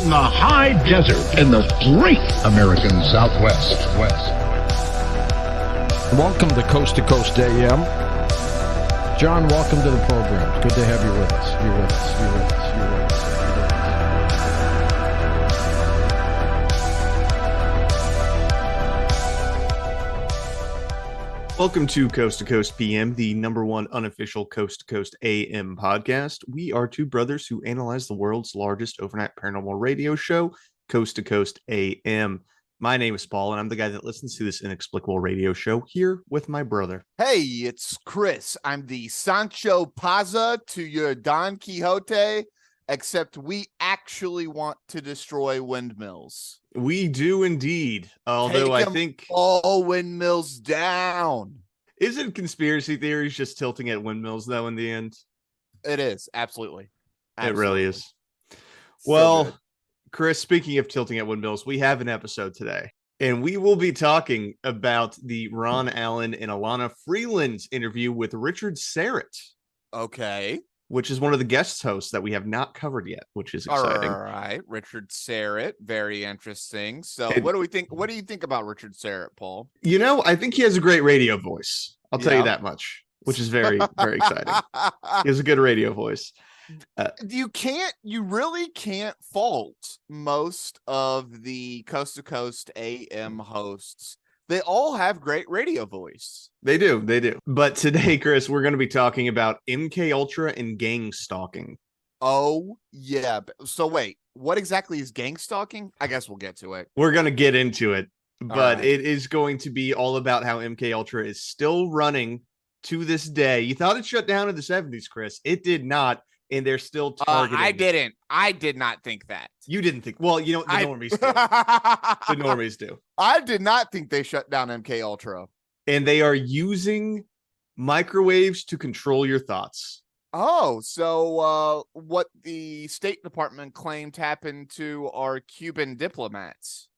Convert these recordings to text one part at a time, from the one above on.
from the high desert in the great American Southwest. Welcome to Coast AM. John, welcome to the program. It's good to have you with us. You're with us. Welcome to Coast PM, the number one unofficial Coast to Coast AM podcast. We are two brothers who analyze the world's largest overnight paranormal radio show, Coast to Coast AM. My name is Paul, and I'm the guy that listens to this inexplicable radio show here with my brother. Hey, it's Chris. I'm the Sancho Panza to your Don Quixote, except we actually want to destroy windmills. We do indeed, although I think all windmills down. Isn't conspiracy theories just tilting at windmills, though, in the end? It is, absolutely. It really is. So well, good. Chris, speaking of tilting at windmills, we have an episode today, and we will be talking about the Ron Allen and Alana Freeland's interview with Richard Syrett. Okay. Which is one of the guest hosts that we have not covered yet, which is exciting. All right, Richard Syrett, very interesting. So, what do we think? What do you think about Richard Syrett, Paul? You know, I think he has a great radio voice. I'll tell you that much, which is very, very exciting. He has a good radio voice. You really can't fault most of the Coast to Coast AM hosts. They all have great radio voice. They do. But today, Chris, we're going to be talking about MK Ultra and gang stalking. Oh, yeah. So wait, what exactly is gang stalking? I guess we'll get to it. We're going to get into it, but right. It is going to be all about how MK Ultra is still running to this day. You thought it shut down in the 70s, Chris. It did not. And they're still targeting. I did not think that. You didn't think. Well, you know, the normies do. The normies do. I did not think they shut down MK Ultra. And they are using microwaves to control your thoughts. Oh, so what the State Department claimed happened to our Cuban diplomats.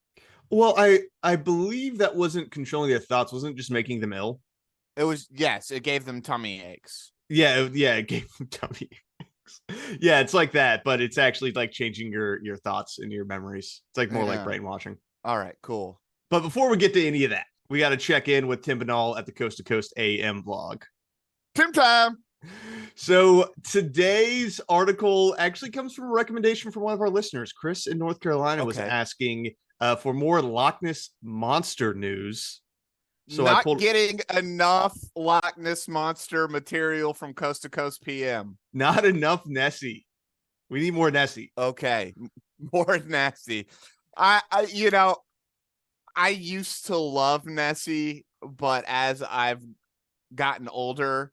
Well, I believe that wasn't controlling their thoughts. Wasn't just making them ill. It was, yes, it gave them tummy aches. Yeah, it gave them tummy aches. Yeah, it's like that, but it's actually like changing your thoughts and your memories. It's like more like brainwashing. All right, cool. But before we get to any of that, we got to check in with Tim Banal at the Coast to Coast AM blog. Tim time. So today's article actually comes from a recommendation from one of our listeners. Chris in North Carolina was asking for more Loch Ness Monster news. So not getting enough Loch Ness Monster material from Coast to Coast PM. Not enough Nessie. We need more Nessie. Okay, more Nessie. I used to love Nessie, but as I've gotten older,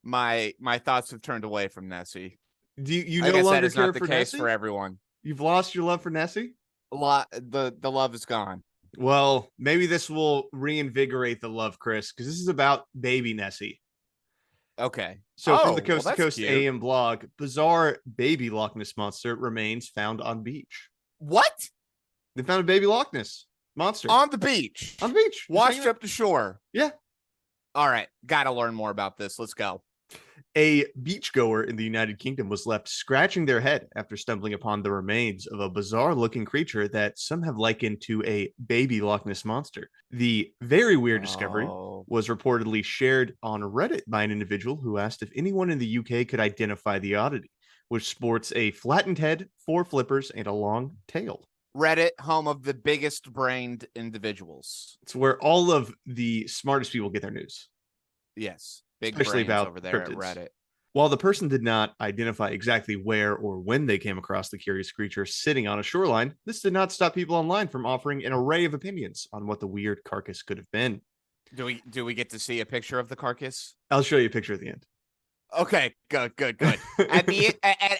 my thoughts have turned away from Nessie. Do you no longer that is care not the for case Nessie? for everyone. You've lost your love for Nessie? The love is gone. Well, maybe this will reinvigorate the love, Chris, because this is about baby Nessie. Okay. So from the Coast to Coast AM blog, bizarre baby Loch Ness Monster remains found on beach. What? They found a baby Loch Ness Monster. On the beach. On the beach. Washed up to shore. Yeah. All right. Got to learn more about this. Let's go. A beachgoer in the United Kingdom was left scratching their head after stumbling upon the remains of a bizarre-looking creature that some have likened to a baby Loch Ness Monster. The very weird discovery was reportedly shared on Reddit by an individual who asked if anyone in the UK could identify the oddity, which sports a flattened head, 4 flippers, and a long tail. Reddit, home of the biggest-brained individuals. It's where all of the smartest people get their news. Yes. Big Especially brains about over there cryptids. at Reddit. While the person did not identify exactly where or when they came across the curious creature sitting on a shoreline, this did not stop people online from offering an array of opinions on what the weird carcass could have been. Do we get to see a picture of the carcass? I'll show you a picture at the end. Okay, good. At the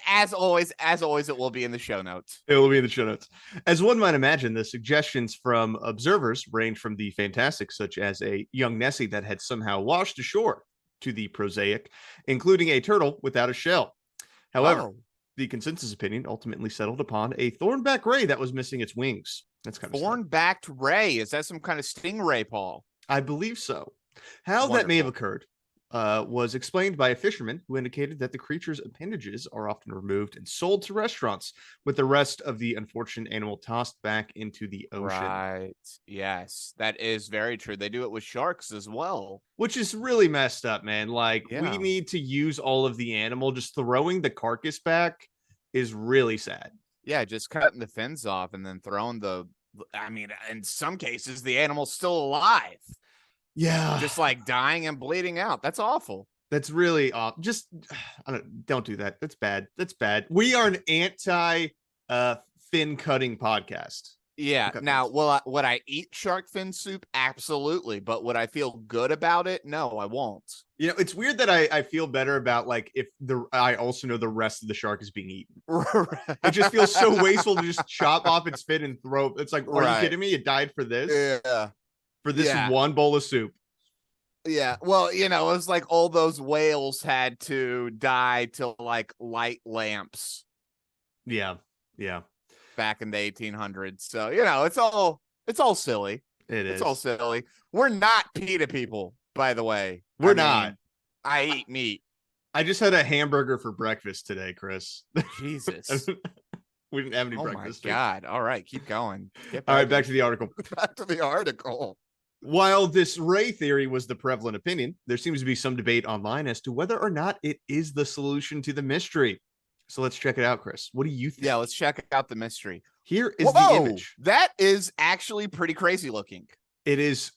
as always, it will be in the show notes. It will be in the show notes. As one might imagine, the suggestions from observers range from the fantastic, such as a young Nessie that had somehow washed ashore, to the prosaic, including a turtle without a shell. However, the consensus opinion ultimately settled upon a thornback ray that was missing its wings. That's kind of thornbacked ray. Is that some kind of stingray, Paul? I believe so. How that may have occurred was explained by a fisherman who indicated that the creature's appendages are often removed and sold to restaurants, with the rest of the unfortunate animal tossed back into the ocean. Right. Yes, that is very true. They do it with sharks as well. Which is really messed up, man. Like, we Yeah. need to use all of the animal. Just throwing the carcass back is really sad. Yeah, just cutting the fins off and then throwing I mean, in some cases, the animal's still alive. Yeah. Just like dying and bleeding out. That's awful. That's really awful. Just don't do that. That's bad. That's bad. We are an anti fin cutting podcast. Yeah. Okay, Now, would I eat shark fin soup? Absolutely. But would I feel good about it? No, I won't. You know, it's weird that I feel better about, like, if I also know the rest of the shark is being eaten. It just feels so wasteful to just chop off its fin and throw. It's like, are you kidding me? It died for this? Yeah. For this one bowl of soup. Yeah. Well, you know, it was like all those whales had to die to like light lamps. Yeah. Yeah. Back in the 1800s. So, you know, it's all silly. It's all silly. We're not PETA people, by the way. We're not. I eat meat. I just had a hamburger for breakfast today, Chris. Jesus. We didn't have any breakfast. Oh my God. All right, keep going. All right, back to the article. Back to the article. While this ray theory was the prevalent opinion, there seems to be some debate online as to whether or not it is the solution to the mystery. So let's check it out, Chris. What do you think? Yeah, let's check out the mystery. Here is the image. That is actually pretty crazy looking. It is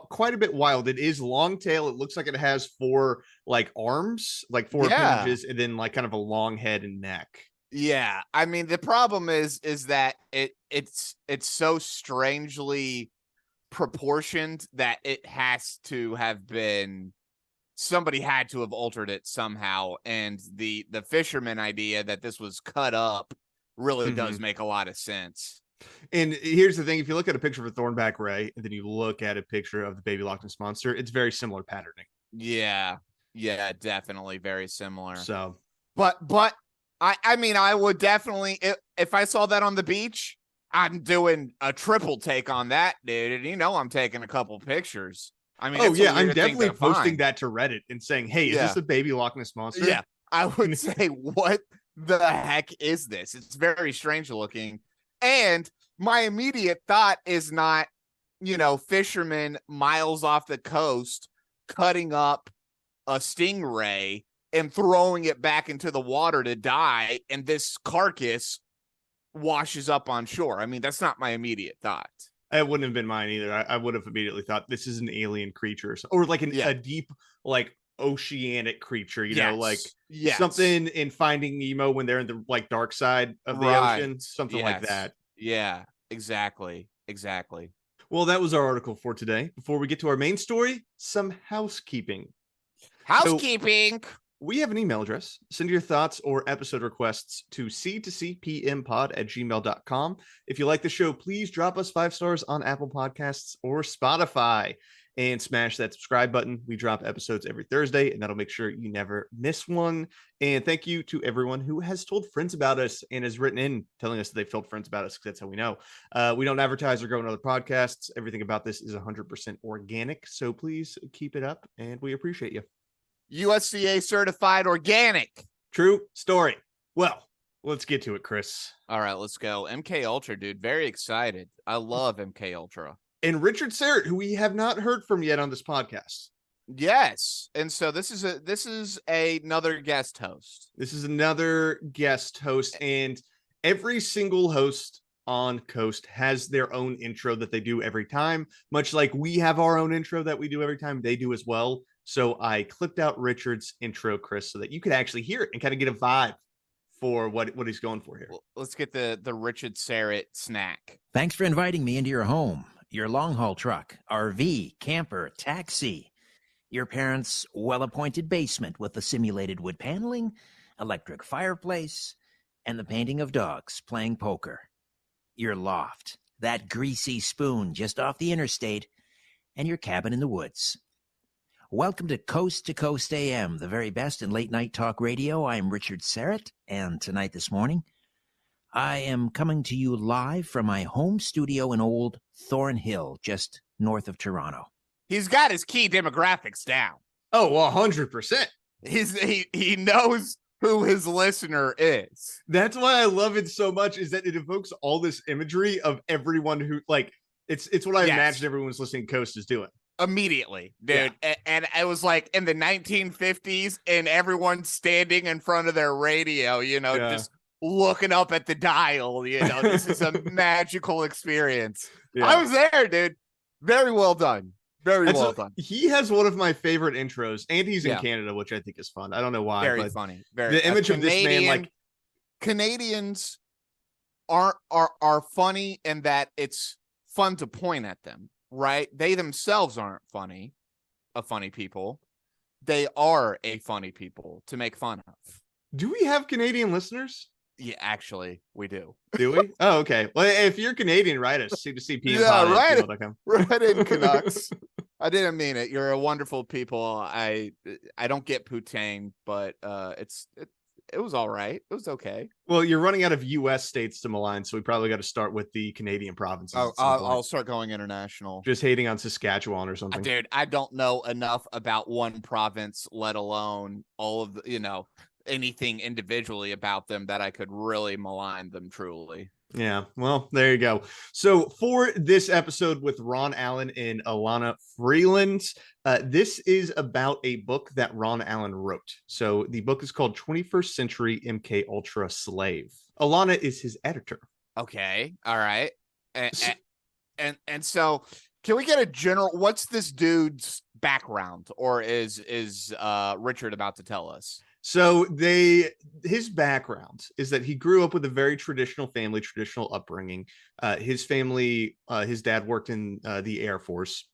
quite a bit wild. It is long tail. It looks like it has four like arms, like four appendages, and then like kind of a long head and neck. Yeah, I mean the problem is that it's so strangely proportioned that it has to have been somebody had to have altered it somehow, and the fisherman idea that this was cut up really does make a lot of sense. And here's the thing: if you look at a picture of a thornback ray and then you look at a picture of the baby Loch Ness monster, it's very similar patterning. Yeah, definitely very similar. So, but I mean, I would definitely, if I saw that on the beach, I'm doing a triple take on that, dude. And you know, I'm taking a couple pictures. I mean, I'm definitely posting that to Reddit and saying, "Hey, is this a baby Loch Ness monster?" Yeah, I would say, "What the heck is this?" It's very strange looking, and my immediate thought is not, you know, fishermen miles off the coast cutting up a stingray and throwing it back into the water to die, and this carcass washes up on shore. I mean, that's not my immediate thought. It wouldn't have been mine either. I would have immediately thought this is an alien creature or like a deep, like oceanic creature, you know, like something in Finding Nemo when they're in the like dark side of the ocean, something like that. Yeah, exactly. Well, that was our article for today. Before we get to our main story, some housekeeping. Housekeeping. So, we have an email address. Send your thoughts or episode requests to c2cpmpod@gmail.com. If you like the show, please drop us 5 stars on Apple Podcasts or Spotify and smash that subscribe button. We drop episodes every Thursday, and that'll make sure you never miss one. And thank you to everyone who has told friends about us and has written in telling us that they've told friends about us, because that's how we know. We don't advertise or go on other podcasts. Everything about this is 100% organic, so please keep it up, and we appreciate you. USDA certified organic. True story. Well, let's get to it, Chris. All right, let's go. MK Ultra, dude. Very excited. I love MK Ultra. And Richard Syrett, who we have not heard from yet on this podcast. Yes. And so this is another guest host. This is another guest host, and every single host on Coast has their own intro that they do every time, much like we have our own intro that we do every time. They do as well. So I clipped out Richard's intro, Chris, so that you could actually hear it and kind of get a vibe for what he's going for here. Well, let's get the Richard Syrett snack. Thanks for inviting me into your home, your long-haul truck, RV, camper, taxi, your parents' well-appointed basement with the simulated wood paneling, electric fireplace, and the painting of dogs playing poker, your loft, that greasy spoon just off the interstate, and your cabin in the woods. Welcome to Coast AM, the very best in late-night talk radio. I'm Richard Syrett, and this morning, I am coming to you live from my home studio in Old Thornhill, just north of Toronto. He's got his key demographics down. Oh, 100%. He knows who his listener is. That's why I love it so much, is that it evokes all this imagery of everyone who, like, it's what I Yes. imagine everyone's listening to Coast is doing. Immediately, dude. And it was like in the 1950s, and everyone's standing in front of their radio, just looking up at the dial. This is a magical experience. Yeah. I was there, dude. Very well done. Very well done. He has one of my favorite intros, and he's in Canada, which I think is fun. I don't know why. Very but funny. The image of this man, like, Canadians are funny in that it's fun to point at them, right? They themselves aren't funny people. They are a funny people to make fun of. Do we have Canadian listeners? Yeah, actually, we do. Do we? Oh, okay. Well, if you're Canadian, write us. C2CP. Yeah, right in Canucks. I didn't mean it. You're a wonderful people. I don't get poutine, but it was all right. It was okay. Well, you're running out of U.S. states to malign, so we probably got to start with the Canadian provinces. I'll start going international. Just hating on Saskatchewan or something. Dude, I don't know enough about one province, let alone all of the, anything individually about them that I could really malign them truly. Yeah, well, there you go. So for this episode with Ron Allen and Alana Freeland, this is about a book that Ron Allen wrote. So the book is called 21st Century MK Ultra Slave. Alana is his editor. Okay, all right. And so can we get a general, what's this dude's background, or is Richard about to tell us? So his background is that he grew up with a very traditional family, traditional upbringing. His family, his dad worked in the Air Force,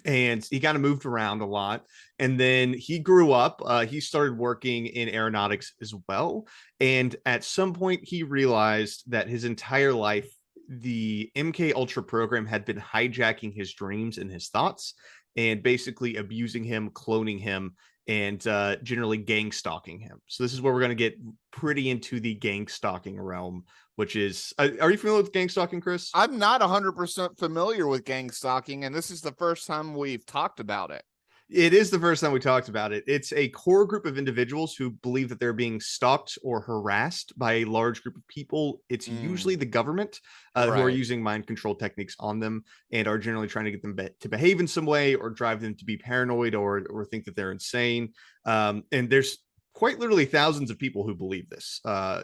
and he kind of moved around a lot. And then he grew up, he started working in aeronautics as well. And at some point he realized that his entire life, the MK Ultra program had been hijacking his dreams and his thoughts, and basically abusing him, cloning him, and generally gang stalking him. So this is where we're going to get pretty into the gang stalking realm, which is, are you familiar with gang stalking, Chris? I'm not 100% familiar with gang stalking, and this is the first time we've talked about it. It is the first time we talked about it. It's a core group of individuals who believe that they're being stalked or harassed by a large group of people. It's usually the government who are using mind control techniques on them, and are generally trying to get them to behave in some way, or drive them to be paranoid, or think that they're insane. And there's quite literally thousands of people who believe this.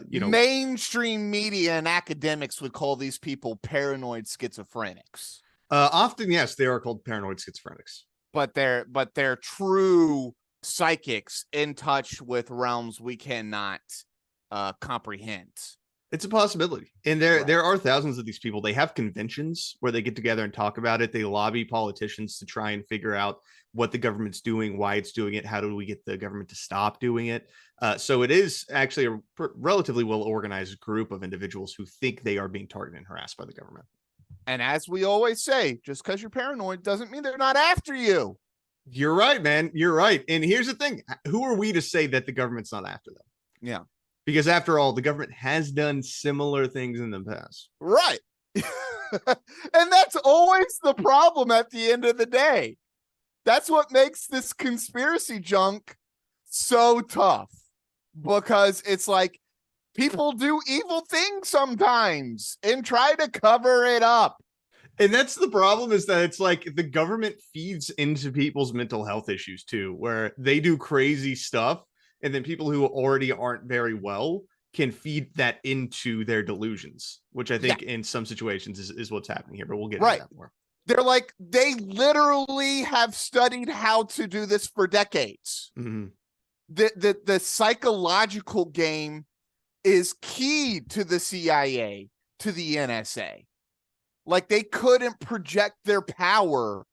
Mainstream media and academics would call these people paranoid schizophrenics. Often, yes, they are called paranoid schizophrenics. But they're true psychics in touch with realms we cannot comprehend. It's a possibility. And there are thousands of these people. They have conventions where they get together and talk about it. They lobby politicians to try and figure out what the government's doing, why it's doing it, how do we get the government to stop doing it. So it is actually a relatively well-organized group of individuals who think they are being targeted and harassed by the government. And as we always say, just because you're paranoid doesn't mean they're not after you. You're right, man. You're right. And here's the thing. Who are we to say that the government's not after them? Yeah. Because after all, the government has done similar things in the past. Right. And that's always the problem at the end of the day. That's what makes this conspiracy junk so tough. Because it's like, people do evil things sometimes and try to cover it up. And that's the problem, is that it's like the government feeds into people's mental health issues too, where they do crazy stuff, and then people who already aren't very well can feed that into their delusions, which I think in some situations is what's happening here, but we'll get into that more. They're like, they literally have studied how to do this for decades. Mm-hmm. The psychological game is key to the CIA, to the NSA. Like, they couldn't project their power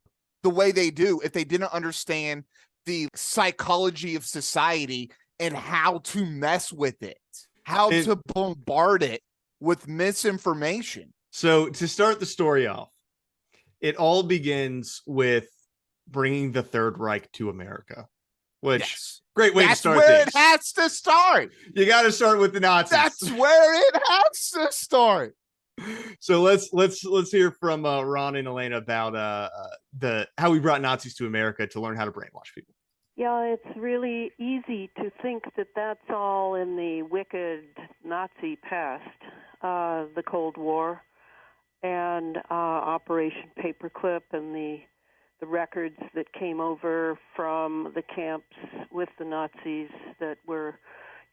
the way they do if they didn't understand the psychology of society and how to mess with it, to bombard it with misinformation. So to start the story off, it all begins with bringing the Third Reich to America. Which great way to start. That's where it has to start. You got to start with the Nazis. That's where it has to start. So let's hear from Ron and Elena about how we brought Nazis to America to learn how to brainwash people. Yeah, it's really easy to think that that's all in the wicked Nazi past, the Cold War and Operation Paperclip and the records that came over from the camps with the Nazis that were,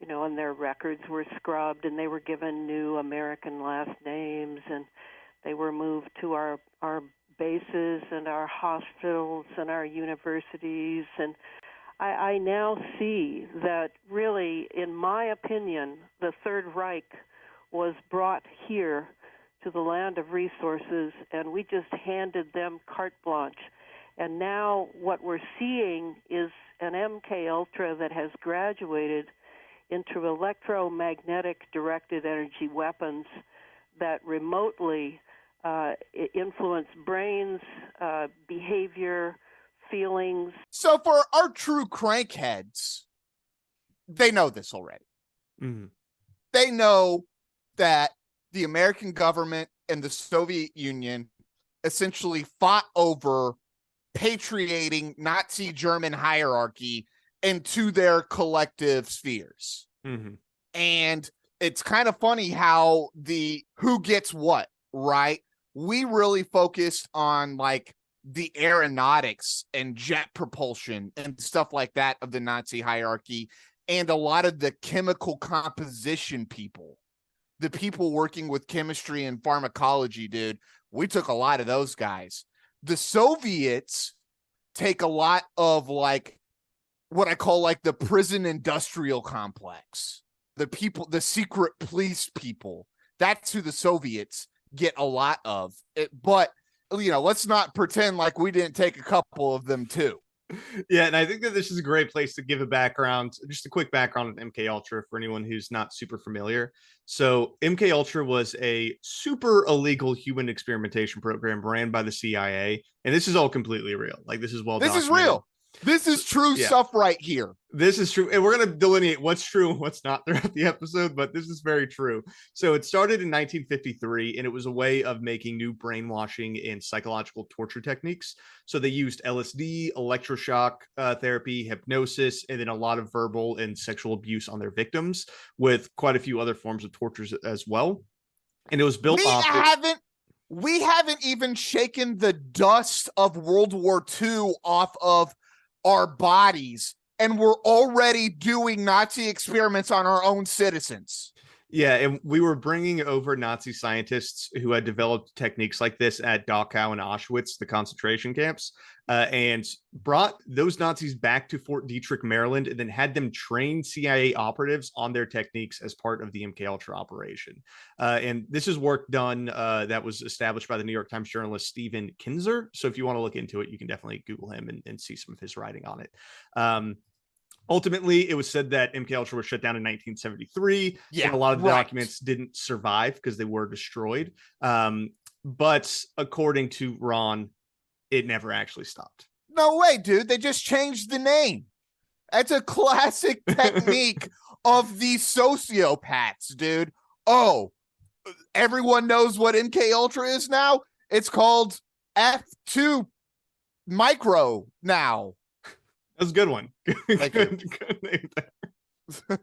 and their records were scrubbed and they were given new American last names and they were moved to our bases and our hospitals and our universities. And I now see that really, in my opinion, the Third Reich was brought here to the land of resources, and we just handed them carte blanche. And now what we're seeing is an MK Ultra that has graduated into electromagnetic directed energy weapons that remotely influence brains, behavior, feelings. So for our true crankheads, they know this already. Mm-hmm. They know that the American government and the Soviet Union essentially fought over patriating Nazi German hierarchy into their collective spheres. Mm-hmm. And it's kind of funny how who gets what, right? We really focused on like the aeronautics and jet propulsion and stuff like that of the Nazi hierarchy, and a lot of the chemical composition people, the people working with chemistry and pharmacology, dude. We took a lot of those guys. The Soviets take a lot of like what I call like the prison industrial complex, the people, the secret police people. That's who the Soviets get a lot of it. But let's not pretend like we didn't take a couple of them too. Yeah, and I think that this is a great place to give a background, just a quick background on MK Ultra for anyone who's not super familiar. So MK Ultra was a super illegal human experimentation program ran by the CIA, and this is all completely real. Like, this is well This documented. is real. This is true stuff right here. This is true. And we're going to delineate what's true and what's not throughout the episode, but this is very true. So it started in 1953, and it was a way of making new brainwashing and psychological torture techniques. So they used LSD, electroshock therapy, hypnosis, and then a lot of verbal and sexual abuse on their victims, with quite a few other forms of tortures as well. And it was built off... We haven't even shaken the dust of World War II off of our bodies, and we're already doing Nazi experiments on our own citizens. Yeah, and we were bringing over Nazi scientists who had developed techniques like this at Dachau and Auschwitz, the concentration camps, and brought those Nazis back to Fort Detrick, Maryland, and then had them train CIA operatives on their techniques as part of the MK Ultra operation. And this is work done that was established by the New York Times journalist Stephen Kinzer. So if you want to look into it, you can definitely Google him and see some of his writing on it. Ultimately, it was said that MK Ultra was shut down in 1973, and a lot of the documents didn't survive because they were destroyed. But according to Ron, it never actually stopped. No way, dude. They just changed the name. That's a classic technique of these sociopaths, dude. Oh, everyone knows what MK Ultra is now? It's called F2 Micro now. That's a good one. Good name there.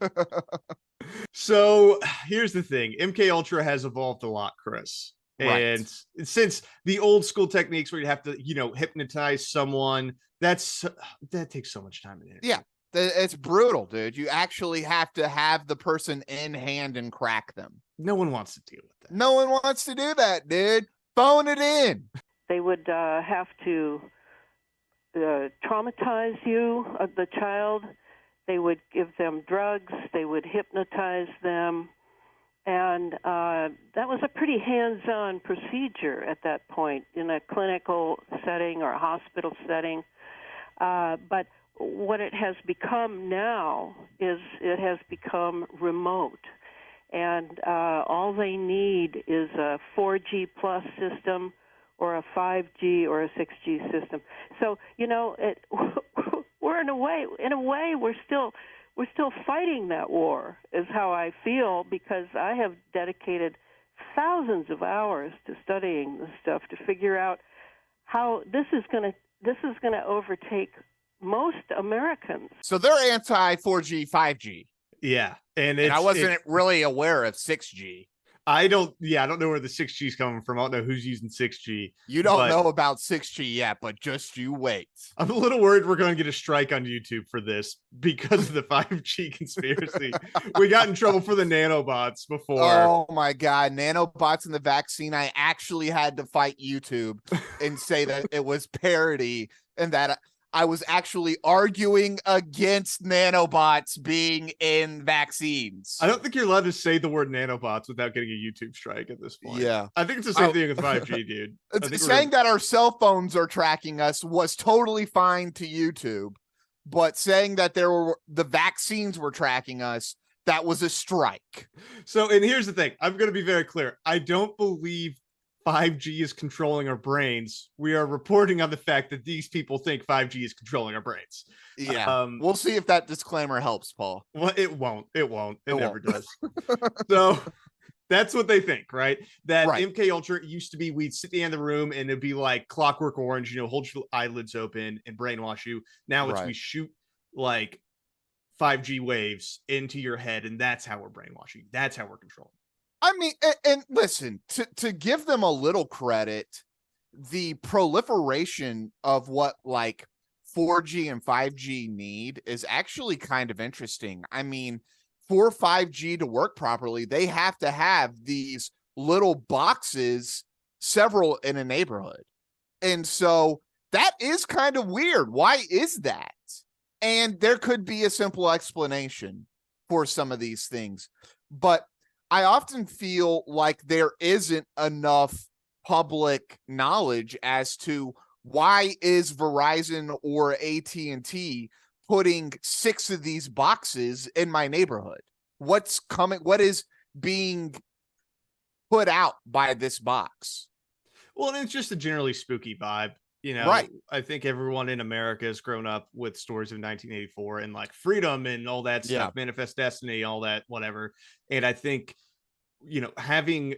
So here's the thing. MK Ultra has evolved a lot, Chris. And since the old school techniques where you have to, hypnotize someone, that takes so much time and energy. Yeah, it's brutal, dude. You actually have to have the person in hand and crack them. No one wants to deal with that. No one wants to do that, dude. Phone it in. They would have to traumatize you, the child. They would give them drugs. They would hypnotize them. And that was a pretty hands-on procedure at that point in a clinical setting or a hospital setting. But what it has become now is it has become remote. And all they need is a 4G plus system or a 5G or a 6G system. So, we're in a way we're still fighting that war, is how I feel, because I have dedicated thousands of hours to studying this stuff to figure out how this is going to overtake most Americans. So they're anti 4G, 5G. Yeah. And I wasn't really aware of 6G. I don't know where the 6G is coming from. I don't know who's using 6G. You don't know about 6G yet, but just you wait. I'm a little worried we're going to get a strike on YouTube for this because of the 5G conspiracy. We got in trouble for the nanobots before. Oh my God. Nanobots in the vaccine. I actually had to fight YouTube and say that it was parody and that I was actually arguing against nanobots being in vaccines. I don't think you're allowed to say the word nanobots without getting a YouTube strike at this point. Yeah. I think it's the same thing with 5G, dude. Saying that our cell phones are tracking us was totally fine to YouTube, but saying that the vaccines were tracking us, that was a strike. So, and here's the thing. I'm going to be very clear. I don't believe 5G is controlling our brains. We are reporting on the fact that these people think 5G is controlling our brains. Yeah. We'll see if that disclaimer helps, Paul. Well, it won't. It never does. So that's what they think, right? That MK Ultra used to be, we'd sit in the room and it'd be like Clockwork Orange, hold your eyelids open and brainwash you. Now it's we shoot like 5G waves into your head, and that's how we're brainwashing. That's how we're controlling. I mean, and listen, to give them a little credit, the proliferation of what like 4G and 5G need is actually kind of interesting. I mean, for 5G to work properly, they have to have these little boxes, several in a neighborhood. And so that is kind of weird. Why is that? And there could be a simple explanation for some of these things, but I often feel like there isn't enough public knowledge as to why is Verizon or AT&T putting 6 of these boxes in my neighborhood? What's coming? What is being put out by this box? Well, it's just a generally spooky vibe. I think everyone in America has grown up with stories of 1984 and like freedom and all that stuff, Manifest Destiny, all that, whatever. And I think, having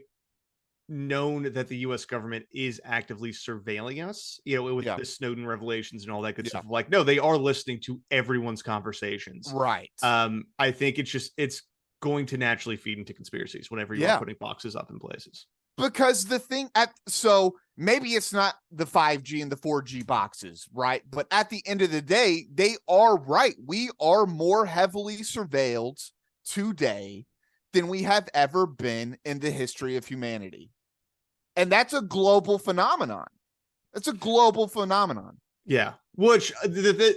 known that the U.S. government is actively surveilling us, with the Snowden revelations and all that good stuff, like, no, they are listening to everyone's conversations. Right. I think it's going to naturally feed into conspiracies whenever you're putting boxes up in places. Because the thing so maybe it's not the 5G and the 4G boxes, right? But at the end of the day, they are right. We are more heavily surveilled today than we have ever been in the history of humanity. And that's a global phenomenon. Yeah. Which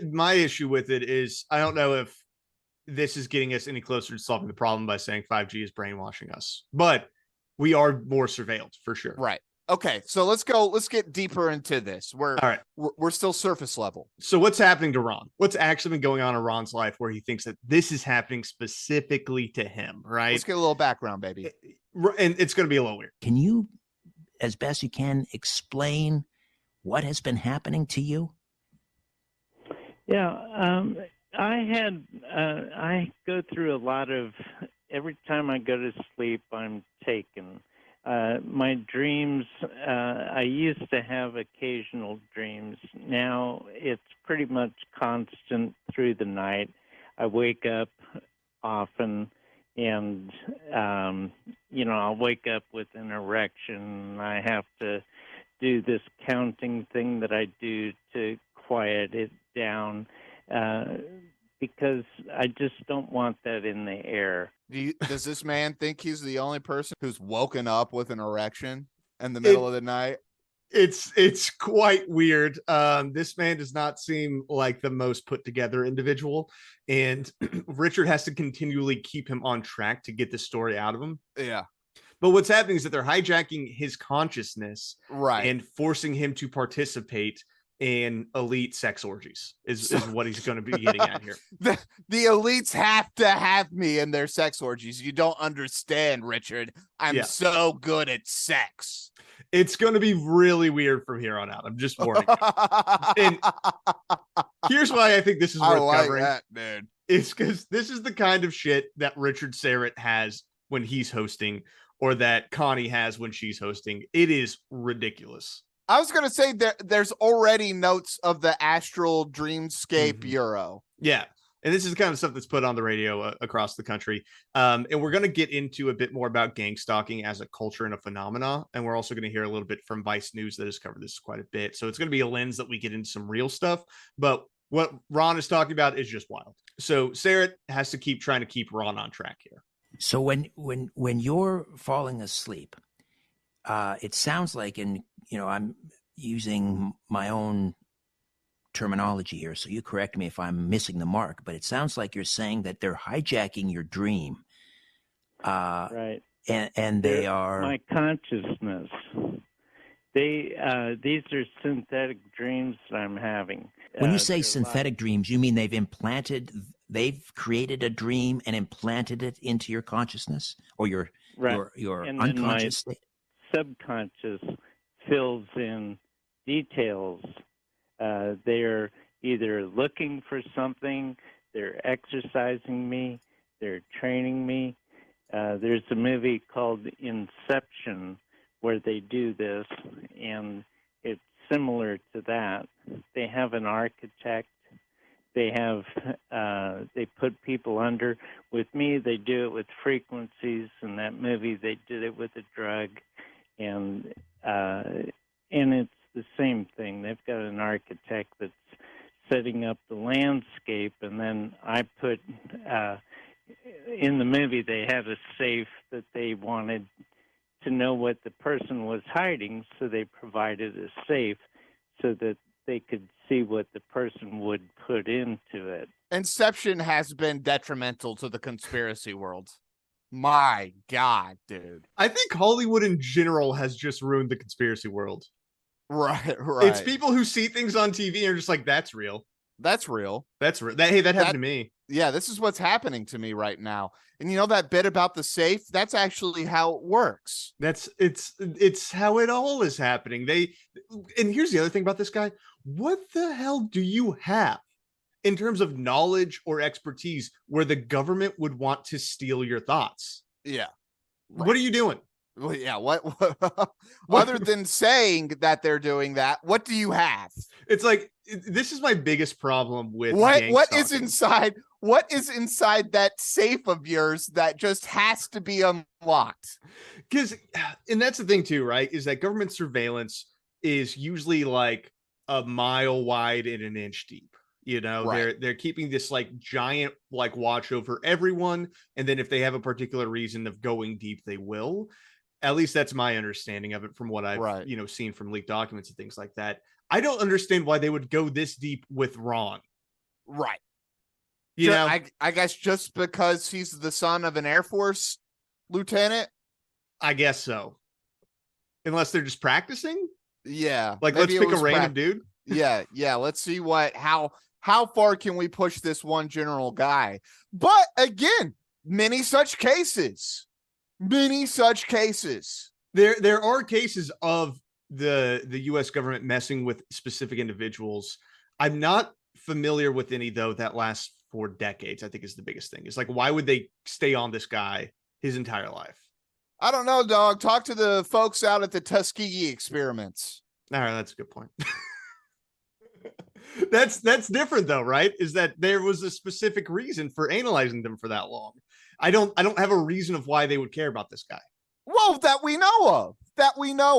my issue with it is, I don't know if this is getting us any closer to solving the problem by saying 5G is brainwashing us, but we are more surveilled for sure. Right. Okay. So let's get deeper into this. We're still surface level. So what's happening to Ron? What's actually been going on in Ron's life where he thinks that this is happening specifically to him, right? Let's get a little background, baby. And it's going to be a little weird. Can you, as best you can, explain what has been happening to you? Yeah. I go through a lot of, every time I go to sleep, I'm taken. My dreams, I used to have occasional dreams. Now it's pretty much constant through the night. I wake up often and, I'll wake up with an erection. I have to do this counting thing that I do to quiet it down. Because I just don't want that in the air. Does this man think he's the only person who's woken up with an erection in the middle of the night? It's quite weird. This man does not seem like the most put together individual, and Richard has to continually keep him on track to get the story out of him. Yeah. But what's happening is that they're hijacking his consciousness, right, and forcing him to participate in elite sex orgies is what he's going to be getting at here. The elites have to have me in their sex orgies. You don't understand, Richard. I'm so good at sex. It's going to be really weird from here on out. I'm just warning you. And here's why I think this is worth covering. That, dude. It's because this is the kind of shit that Richard Syrett has when he's hosting, or that Connie has when she's hosting. It is ridiculous. I was going to say there's already notes of the Astral Dreamscape Bureau. Yeah. And this is the kind of stuff that's put on the radio across the country. And we're going to get into a bit more about gang stalking as a culture and a phenomena. And we're also going to hear a little bit from Vice News that has covered this quite a bit. So it's going to be a lens that we get into some real stuff. But what Ron is talking about is just wild. So Syrett has to keep trying to keep Ron on track here. So when you're falling asleep, it sounds like, and I'm using my own terminology here, so you correct me if I'm missing the mark, but it sounds like you're saying that they're hijacking your dream. Right. And they are my consciousness. These are synthetic dreams that I'm having. When you say synthetic dreams, you mean they've created a dream and implanted it into your consciousness or your and unconscious state? Subconscious fills in details. They're either looking for something, they're exercising me, they're training me. There's a movie called Inception where they do this, and it's similar to that. They have an architect. They put people under. With me, they do it with frequencies. In that movie, they did it with a drug, and it's the same thing. They've got an architect that's setting up the landscape, and then I put in the movie they had a safe that they wanted to know what the person was hiding, so they provided a safe so that they could see what the person would put into it. Inception has been detrimental to the conspiracy world. My God, dude. I think Hollywood in general has just ruined the conspiracy world. Right. It's people who see things on TV and are just like, that's real. That's real. That's real. Hey, that happened to me. Yeah, this is what's happening to me right now. And you know that bit about the safe? That's actually how it works. It's how it all is happening. And here's the other thing about this guy. What the hell do you have in terms of knowledge or expertise where the government would want to steal your thoughts? Yeah. Right. What are you doing? Well, yeah, what other than saying that they're doing that, what do you have? It's like, this is my biggest problem with what is inside that safe of yours that just has to be unlocked? And that's the thing too, right? Is that government surveillance is usually like a mile wide and an inch deep. Right. They're keeping this like giant like watch over everyone, and then if they have a particular reason of going deep, they will. At least that's my understanding of it from what I've seen from leaked documents and things like that. I don't understand why they would go this deep with Ron. Right. I guess just because he's the son of an Air Force lieutenant. I guess so. Unless they're just practicing. Yeah. Like, let's pick a random dude. Yeah. Let's see how far can we push this one general guy? But again, many such cases. There are cases of the U.S. government messing with specific individuals. I'm not familiar with any, though, that last for decades. I think is the biggest thing. It's like, why would they stay on this guy his entire life? I don't know, dog. Talk to the folks out at the Tuskegee experiments. All right, that's a good point. That's different, though, right? Is that there was a specific reason for analyzing them for that long. I don't have a reason of why they would care about this guy. Well, that we know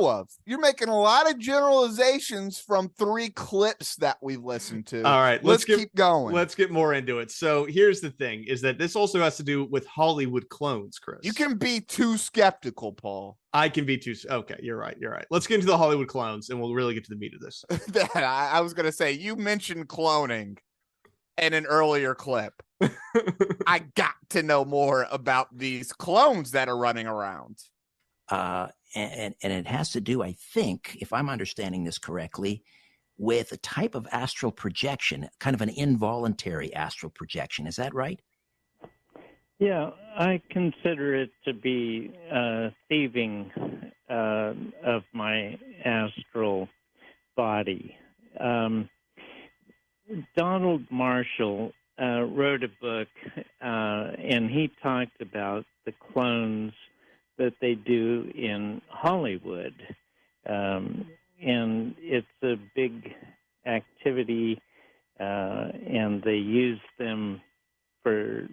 of. You're making a lot of generalizations from 3 clips that we've listened to. All right, let's keep going. Let's get more into it. So here's the thing, is that this also has to do with Hollywood clones, Chris. You can be too skeptical, Paul. I can be too. Okay, you're right. Let's get into the Hollywood clones, and we'll really get to the meat of this. I was going to say, you mentioned cloning in an earlier clip. I got to know more about these clones that are running around. And it has to do, I think, if I'm understanding this correctly, with a type of astral projection, kind of an involuntary astral projection. Is that right? Yeah, I consider it to be thieving of my astral body. Donald Marshall wrote a book, and he talked about the clones that they do in Hollywood. and it's a big activity, and they use them for.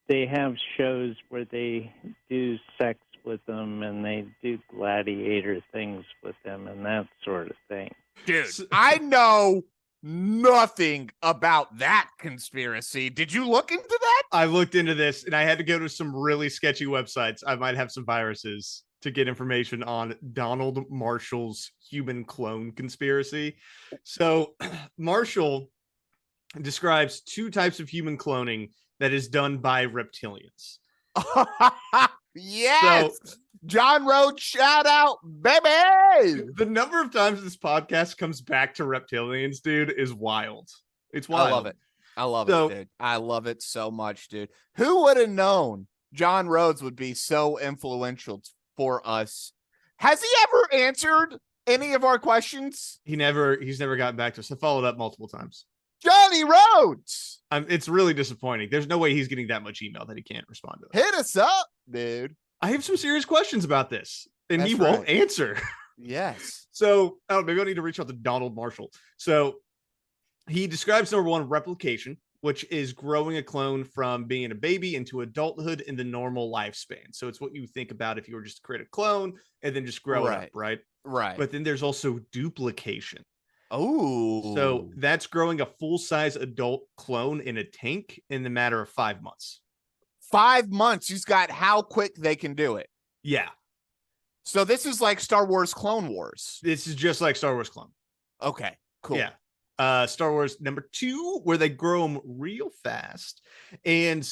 They have shows where they do sex with them, and they do gladiator things with them, and that sort of thing. Dude, I know nothing about that conspiracy. Did you look into that? I looked into this, and I had to go to some really sketchy websites. I might have some viruses to get information on Donald Marshall's human clone conspiracy. So Marshall describes two types of human cloning that is done by reptilians. Yes. So, John Rhodes, shout out, baby. The number of times this podcast comes back to reptilians, dude, is wild. It's wild. I love it. I love it, dude. I love it so much, dude. Who would have known John Rhodes would be so influential for us? Has he ever answered any of our questions? He's never gotten back to us. I followed up multiple times. Johnny Rhodes. It's really disappointing. There's no way he's getting that much email that he can't respond to us. Hit us up, dude. I have some serious questions about this, and That's he right. won't answer. Yes. So, maybe I need to reach out to Donald Marshall. So, he describes number one, replication, which is growing a clone from being a baby into adulthood in the normal lifespan. So, it's what you think about if you were just to create a clone and then just grow it up, right? Right. But then there's also duplication. Oh, so that's growing a full-size adult clone in a tank in the matter of 5 months. 5 months. He's got how quick they can do it. Yeah. So this is like Star Wars Clone Wars. This is just like Star Wars Clone. Okay, cool. Yeah. Star Wars number 2, where they grow them real fast, and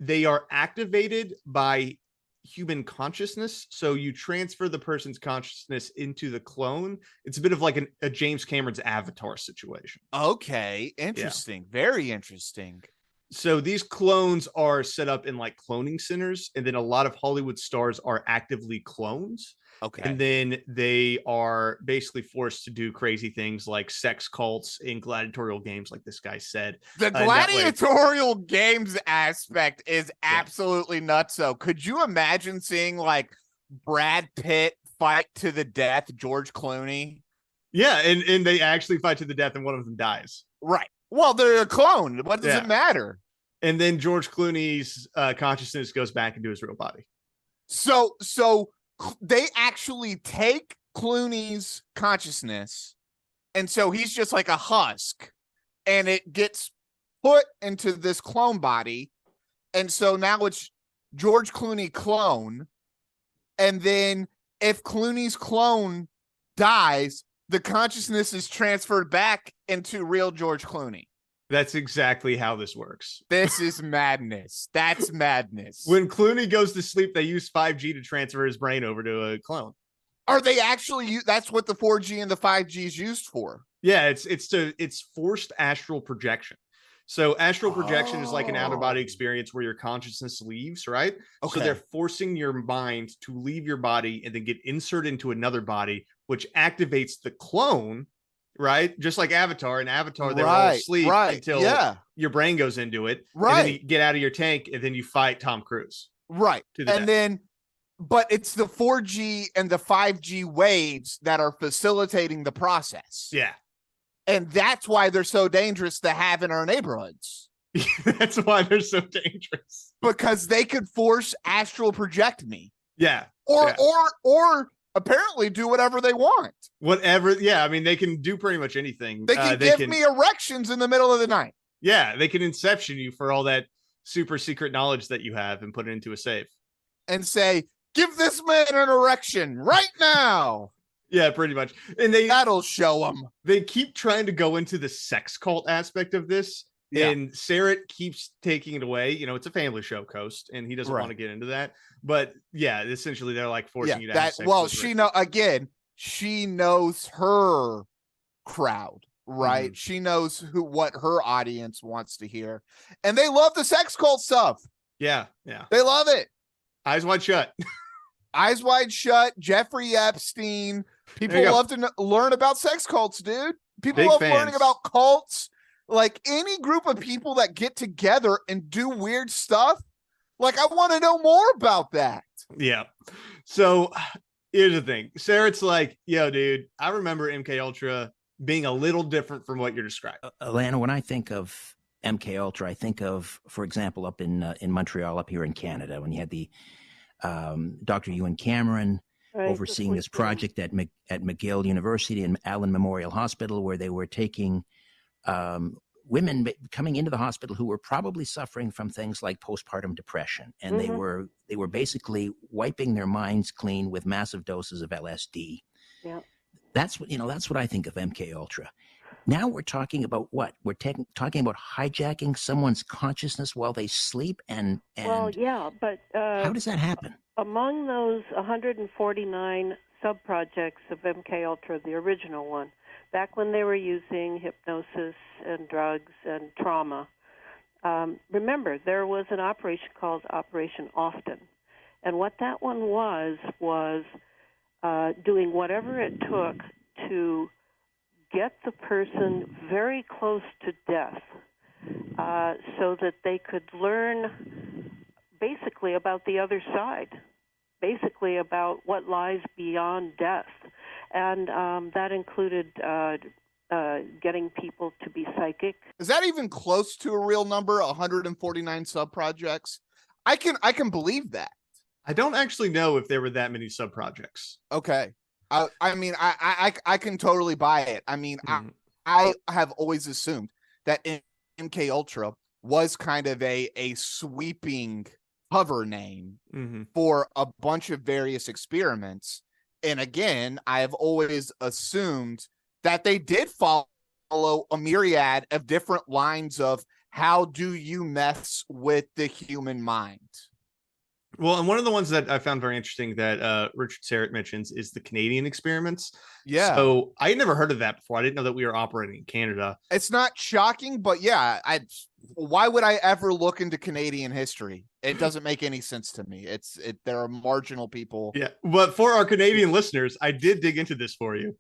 they are activated by human consciousness. So you transfer the person's consciousness into the clone. It's a bit of like a James Cameron's Avatar situation. Okay, interesting. Yeah. Very interesting. So these clones are set up in like cloning centers, and then a lot of Hollywood stars are actively clones. Okay. And then they are basically forced to do crazy things like sex cults in gladiatorial games, like this guy said. The gladiatorial games aspect is absolutely nuts. So could you imagine seeing like Brad Pitt fight to the death George Clooney? Yeah, and they actually fight to the death, and one of them dies. Right. Well, they're a clone. What does it matter? And then George Clooney's consciousness goes back into his real body. So they actually take Clooney's consciousness, and so he's just like a husk, and it gets put into this clone body, and so now it's George Clooney clone, and then if Clooney's clone dies, the consciousness is transferred back into real George Clooney. That's exactly how this works. This is madness. That's madness. When Clooney goes to sleep, they use 5G to transfer his brain over to a clone. Are they actually? That's what the 4G and the 5G is used for. Yeah, it's forced astral projection. So astral projection is like an out-of-body experience where your consciousness leaves, right? Okay. So they're forcing your mind to leave your body and then get inserted into another body, which activates the clone, right? Just like Avatar. In Avatar, they're all asleep until your brain goes into it. Right. And then you get out of your tank, and then you fight Tom Cruise. Right. And then, but it's the 4G and the 5G waves that are facilitating the process. Yeah. And that's why they're so dangerous to have in our neighborhoods. That's why they're so dangerous. Because they could force astral project me. Yeah. Or apparently do whatever they want. Whatever. Yeah. I mean, they can do pretty much anything. They can give me erections in the middle of the night. Yeah. They can inception you for all that super secret knowledge that you have and put it into a safe. And say, give this man an erection right now. Yeah, pretty much. And that'll show them. They keep trying to go into the sex cult aspect of this. Yeah. And Syrett keeps taking it away. You know, it's a family show, Coast, and he doesn't want to get into that. But yeah, essentially they're like forcing you to have sex. Well, she knows her crowd, right? Mm-hmm. She knows what her audience wants to hear. And they love the sex cult stuff. Yeah, yeah. They love it. Eyes wide shut. Eyes Wide Shut, Jeffrey Epstein. People love to learn about sex cults, dude. People love learning about cults. Like any group of people that get together and do weird stuff. Like I want to know more about that. Yeah. So Here's the thing. Syrett's like, yo, dude, I remember MK Ultra being a little different from what you're describing. Alana, when I think of MK Ultra, I think of, for example, up in Montreal, up here in Canada, when you had the Dr. Ewan Cameron overseeing this project at McGill University and Allen Memorial Hospital, where they were taking women coming into the hospital who were probably suffering from things like postpartum depression, and they were basically wiping their minds clean with massive doses of LSD. Yeah. That's what I think of MK Ultra. Now we're talking about what? We're talking about hijacking someone's consciousness while they sleep, and well, yeah, but how does that happen? Among those 149 sub-projects of MK Ultra, the original one, back when they were using hypnosis and drugs and trauma, remember, there was an operation called Operation Often. And what that one was doing whatever it took to get the person very close to death so that they could learn basically about the other side, basically about what lies beyond death. And that included getting people to be psychic. Is that even close to a real number? 149 sub-projects? I can believe that. I don't actually know if there were that many sub-projects. Okay. I mean, I can totally buy it. I mean, I have always assumed that MK Ultra was kind of a sweeping cover name for a bunch of various experiments. And again, I have always assumed that they did follow a myriad of different lines of how do you mess with the human mind. Well, and one of the ones that I found very interesting that Richard Syrett mentions is the Canadian experiments. Yeah. So I had never heard of that before. I didn't know that we were operating in Canada. It's not shocking, but yeah, why would I ever look into Canadian history? It doesn't make any sense to me. There are marginal people. Yeah, but for our Canadian listeners, I did dig into this for you.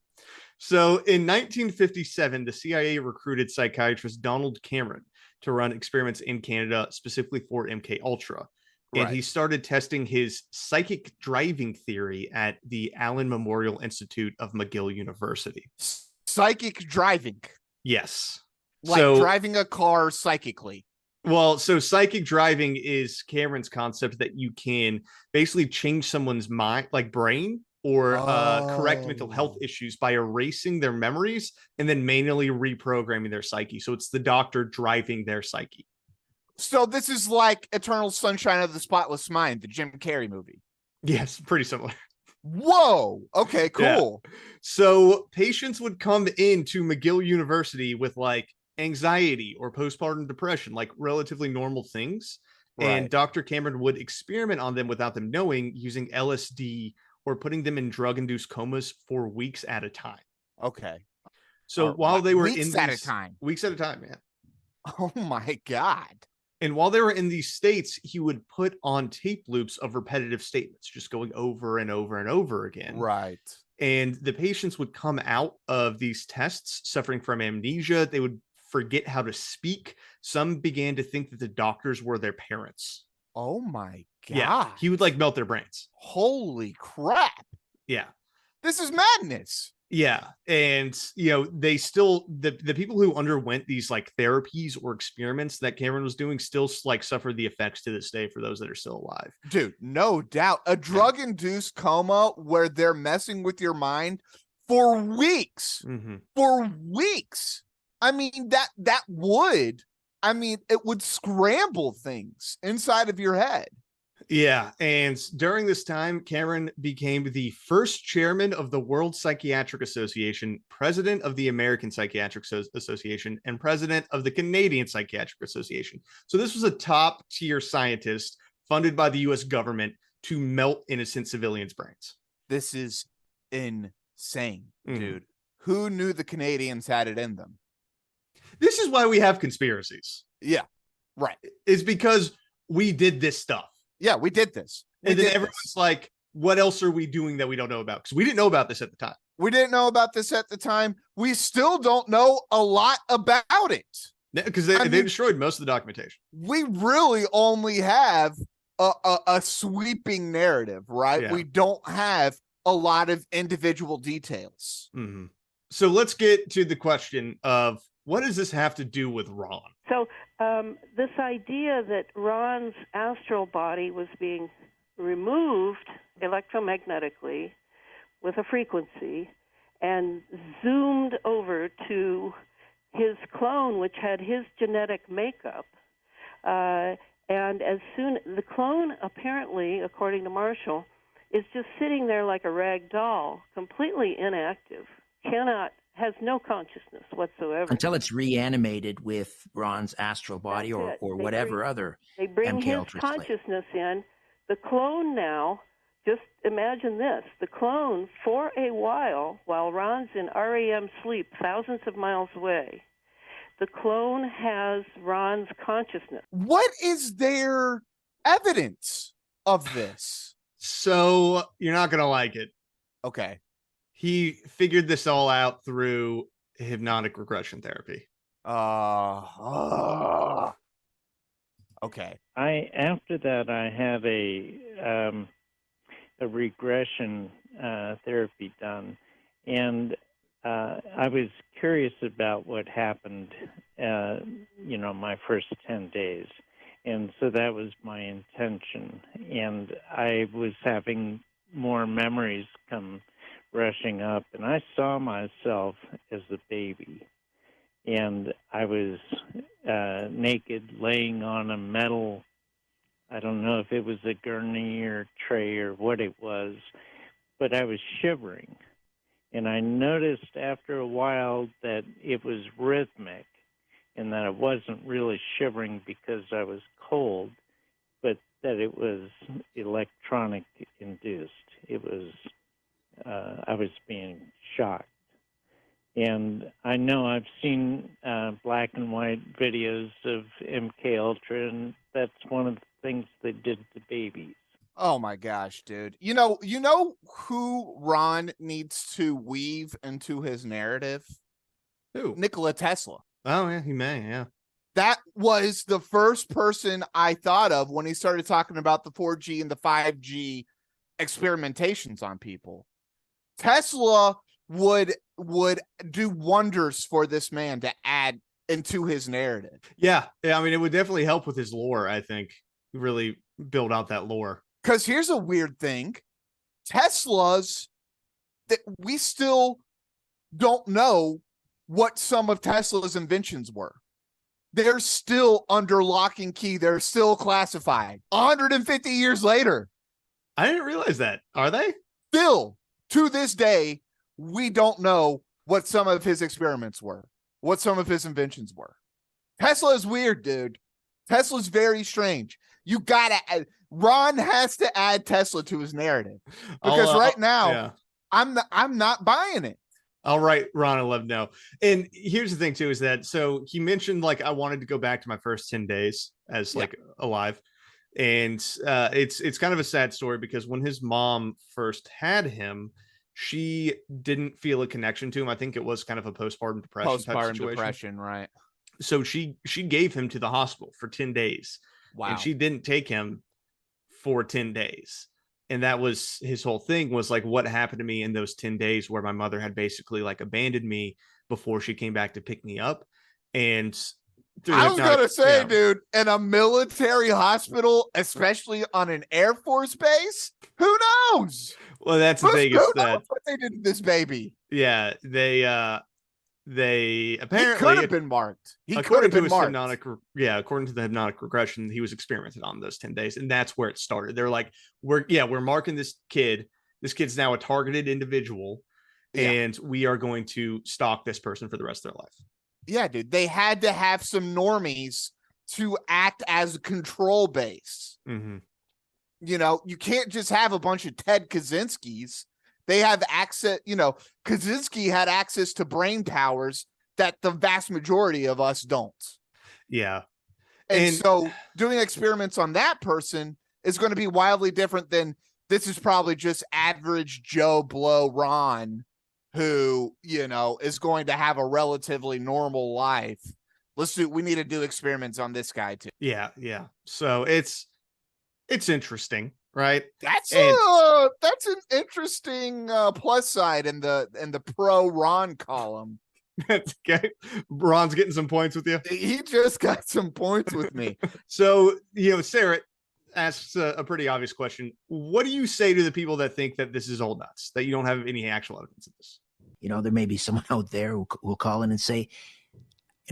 So in 1957, the CIA recruited psychiatrist Donald Cameron to run experiments in Canada, specifically for MK Ultra. And he started testing his psychic driving theory at the Allen Memorial Institute of McGill University. Psychic driving? Yes. Like driving a car psychically? Well, so psychic driving is Cameron's concept that you can basically change someone's mind, like brain, or correct mental health issues by erasing their memories and then manually reprogramming their psyche. So it's the doctor driving their psyche. So this is like Eternal Sunshine of the Spotless Mind, the Jim Carrey movie. Yes, pretty similar. Whoa. Okay, cool. Yeah. So patients would come into McGill University with like anxiety or postpartum depression, like relatively normal things. Right. And Dr. Cameron would experiment on them without them knowing, using LSD or putting them in drug-induced comas for weeks at a time. Okay. So while they were weeks at a time, man. Oh my God. And while they were in these states, he would put on tape loops of repetitive statements, just going over and over and over again. Right. And the patients would come out of these tests suffering from amnesia. They would forget how to speak. Some began to think that the doctors were their parents. Oh my God. Yeah. He would like melt their brains. Holy crap. Yeah. This is madness. Yeah. And, you know, they still, the people who underwent these like therapies or experiments that Cameron was doing still like suffer the effects to this day for those that are still alive. Dude, no doubt. A drug-induced coma where they're messing with your mind for weeks. For weeks. I mean, it would scramble things inside of your head. Yeah, and during this time, Cameron became the first chairman of the World Psychiatric Association, president of the American Psychiatric Association, and president of the Canadian Psychiatric Association. So this was a top-tier scientist funded by the U.S. government to melt innocent civilians' brains. This is insane, dude. Who knew the Canadians had it in them? This is why we have conspiracies. Yeah, right. It's because we did this stuff. Yeah, we did this. And then everyone's like, what else are we doing that we don't know about? Because we didn't know about this at the time. We didn't know about this at the time. We still don't know a lot about it. Because they destroyed most of the documentation. We really only have a sweeping narrative, right? Yeah. We don't have a lot of individual details. Mm-hmm. So let's get to the question of what does this have to do with Ron? So this idea that Ron's astral body was being removed electromagnetically with a frequency and zoomed over to his clone, which had his genetic makeup. And as soon the clone, apparently, according to Marshall, is just sitting there like a rag doll, completely inactive, has no consciousness whatsoever. Until it's reanimated with Ron's astral body or whatever other They bring MK his Ultra consciousness in. The clone now, just imagine this, the clone, for a while Ron's in REM sleep thousands of miles away, the clone has Ron's consciousness. What is their evidence of this? So you're not going to like it. Okay. He figured this all out through hypnotic regression therapy. Okay. After that I had a regression therapy done, and I was curious about what happened, my first 10 days. And so that was my intention. And I was having more memories come rushing up, and I saw myself as a baby. And I was naked, laying on a metal, I don't know if it was a gurney or tray or what it was, but I was shivering. And I noticed after a while that it was rhythmic and that I wasn't really shivering because I was cold, but that it was electronic induced. It was, I was being shocked. And I know I've seen black and white videos of MK Ultra, and that's one of the things they did to babies. Oh my gosh, dude. You know who Ron needs to weave into his narrative? Who? Nikola Tesla. Oh, yeah, he may, yeah. That was the first person I thought of when he started talking about the 4G and the 5G experimentations on people. Tesla would do wonders for this man to add into his narrative. Yeah, I mean, it would definitely help with his lore, I think. Really build out that lore. Because here's a weird thing. Tesla's, that we still don't know what some of Tesla's inventions were. They're still under lock and key. They're still classified 150 years later. I didn't realize that. Are they? Still, to this day, we don't know what some of his experiments were, what some of his inventions were. Tesla is weird, dude. Tesla's very strange. You gotta, Ron has to add Tesla to his narrative because right now, yeah. I'm not buying it. I'll write Ron and let him know. And here's the thing too, is that, so he mentioned like, I wanted to go back to my first 10 days as like alive. And it's kind of a sad story because when his mom first had him, she didn't feel a connection to him. I think it was kind of a postpartum depression type situation. Right? So she gave him to the hospital for 10 days. Wow. And she didn't take him for 10 days. And that was his whole thing, was like, what happened to me in those 10 days where my mother had basically like abandoned me before she came back to pick me up. And I was going to say, dude, in a military hospital, especially on an Air Force base, who knows? Well, that's the thing, is that what they did to this baby. Yeah, they apparently he could have been marked. According to the hypnotic regression, he was experimented on those 10 days, and that's where it started. They're like, we're marking this kid. This kid's now a targeted individual, and we are going to stalk this person for the rest of their life. Yeah, dude. They had to have some normies to act as a control base. Mm-hmm. You know, you can't just have a bunch of Ted Kaczynskis. They have access, Kaczynski had access to brain powers that the vast majority of us don't. Yeah. And so doing experiments on that person is going to be wildly different than, this is probably just average Joe Blow Ron, who, is going to have a relatively normal life. We need to do experiments on this guy too. Yeah. So it's interesting. right? That's And- an interesting plus side in the pro Ron column. That's okay. Ron's getting some points with you. He just got some points with me. So, Sarah asks a pretty obvious question. What do you say to the people that think that this is all nuts, that you don't have any actual evidence of this? There may be someone out there who will call in and say,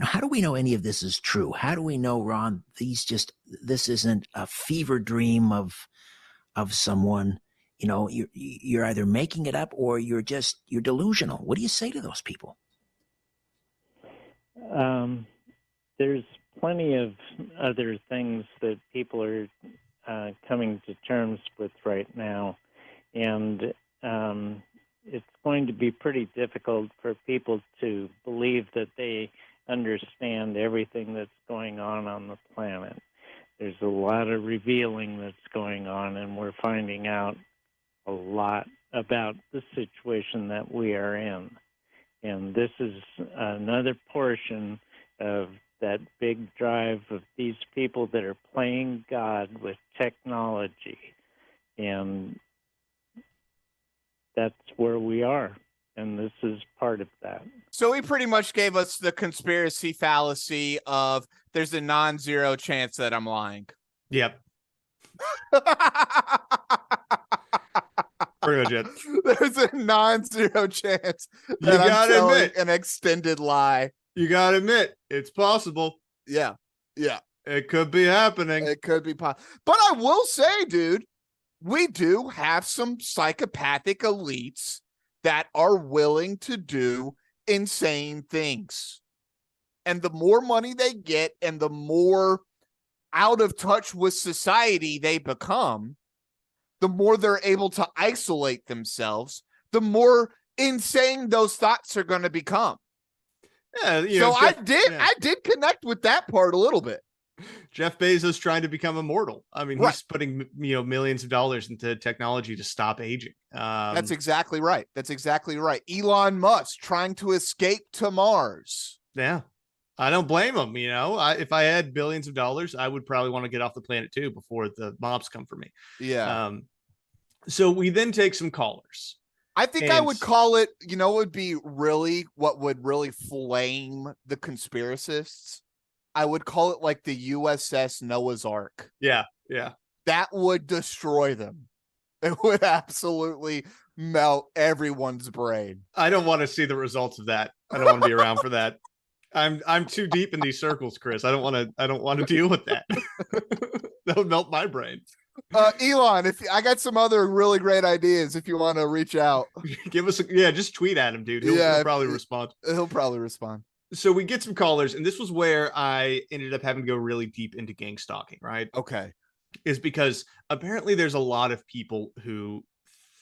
how do we know any of this is true? How do we know, Ron, this isn't a fever dream of someone? You're either making it up or you're delusional. What do you say to those people? There's plenty of other things that people are coming to terms with right now, and it's going to be pretty difficult for people to believe that they understand everything that's going on the planet. There's a lot of revealing that's going on, and we're finding out a lot about the situation that we are in. And this is another portion of that big drive of these people that are playing God with technology. And that's where we are. And this is part of that. So he pretty much gave us the conspiracy fallacy of there's a non-zero chance that I'm lying. Yep. Pretty much it. There's a non-zero chance that You gotta I'm telling admit. an extended lie. You got to admit, it's possible. Yeah. It could be happening. It could be possible. But I will say, dude, we do have some psychopathic elites that are willing to do insane things. And the more money they get and the more out of touch with society they become, the more they're able to isolate themselves, the more insane those thoughts are going to become. Yeah, So I did connect with that part a little bit. Jeff Bezos trying to become immortal. I mean, Right. he's putting millions of dollars into technology to stop aging. That's exactly right. Elon Musk trying to escape to Mars. Yeah, I don't blame him. If I had billions of dollars, I would probably want to get off the planet too before the mobs come for me. Yeah. So we then take some callers. I think I would call it, would be what would really flame the conspiracists. I would call it like the USS Noah's Ark. Yeah. That would destroy them. It would absolutely melt everyone's brain. I don't want to see the results of that. I don't want to be around for that. I'm too deep in these circles, Chris. I don't want to deal with that. That would melt my brain. Elon, if I got some other really great ideas, if you want to reach out, Give us just tweet at him, dude. He'll probably respond. He'll probably respond. So we get some callers, and this was where I ended up having to go really deep into gang stalking, right? Okay. Is because apparently there's a lot of people who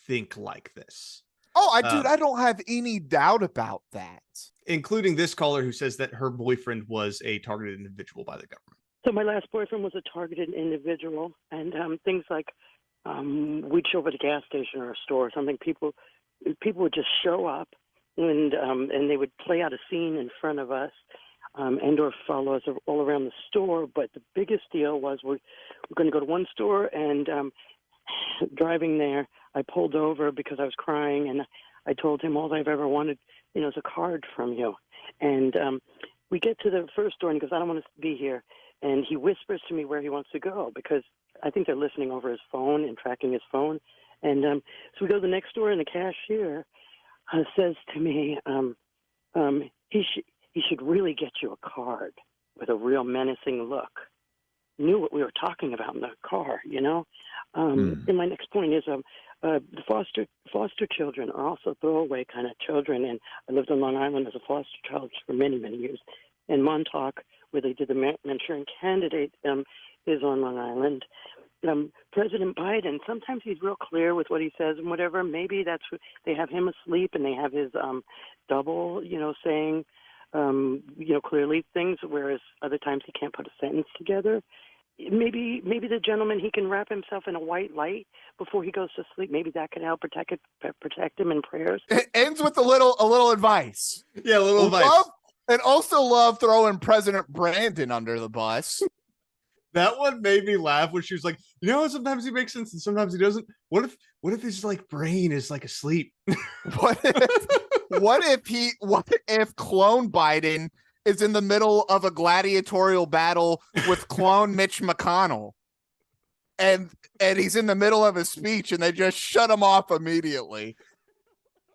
think like this. Oh, I don't have any doubt about that. Including this caller who says that her boyfriend was a targeted individual by the government. So my last boyfriend was a targeted individual, and things like we'd show up at a gas station or a store or something. People would just show up, and they would play out a scene in front of us, and or follow us all around the store. But the biggest deal was we're going to go to one store, and driving there, I pulled over because I was crying, and I told him all I've ever wanted, is a card from you. And we get to the first store, and he goes, I don't want to be here. And he whispers to me where he wants to go because I think they're listening over his phone and tracking his phone. And so we go to the next door, and the cashier says to me, he should really get you a card with a real menacing look. Knew what we were talking about in the car, And my next point is the foster children are also throwaway kind of children. And I lived on Long Island as a foster child for many, many years. And Montauk, where they did the Manchurian Candidate, is on Long Island. President Biden, sometimes he's real clear with what he says and whatever. Maybe that's what they have him asleep and they have his double, saying, clearly things, whereas other times he can't put a sentence together. Maybe the gentleman, he can wrap himself in a white light before he goes to sleep. Maybe that can help protect him in prayers. It ends with a little advice. Yeah, a little advice. And also love throwing President Brandon under the bus. That one made me laugh when she was like, sometimes he makes sense and sometimes he doesn't. What if his like brain is like asleep? What if clone Biden is in the middle of a gladiatorial battle with clone Mitch McConnell, and he's in the middle of a speech and they just shut him off immediately?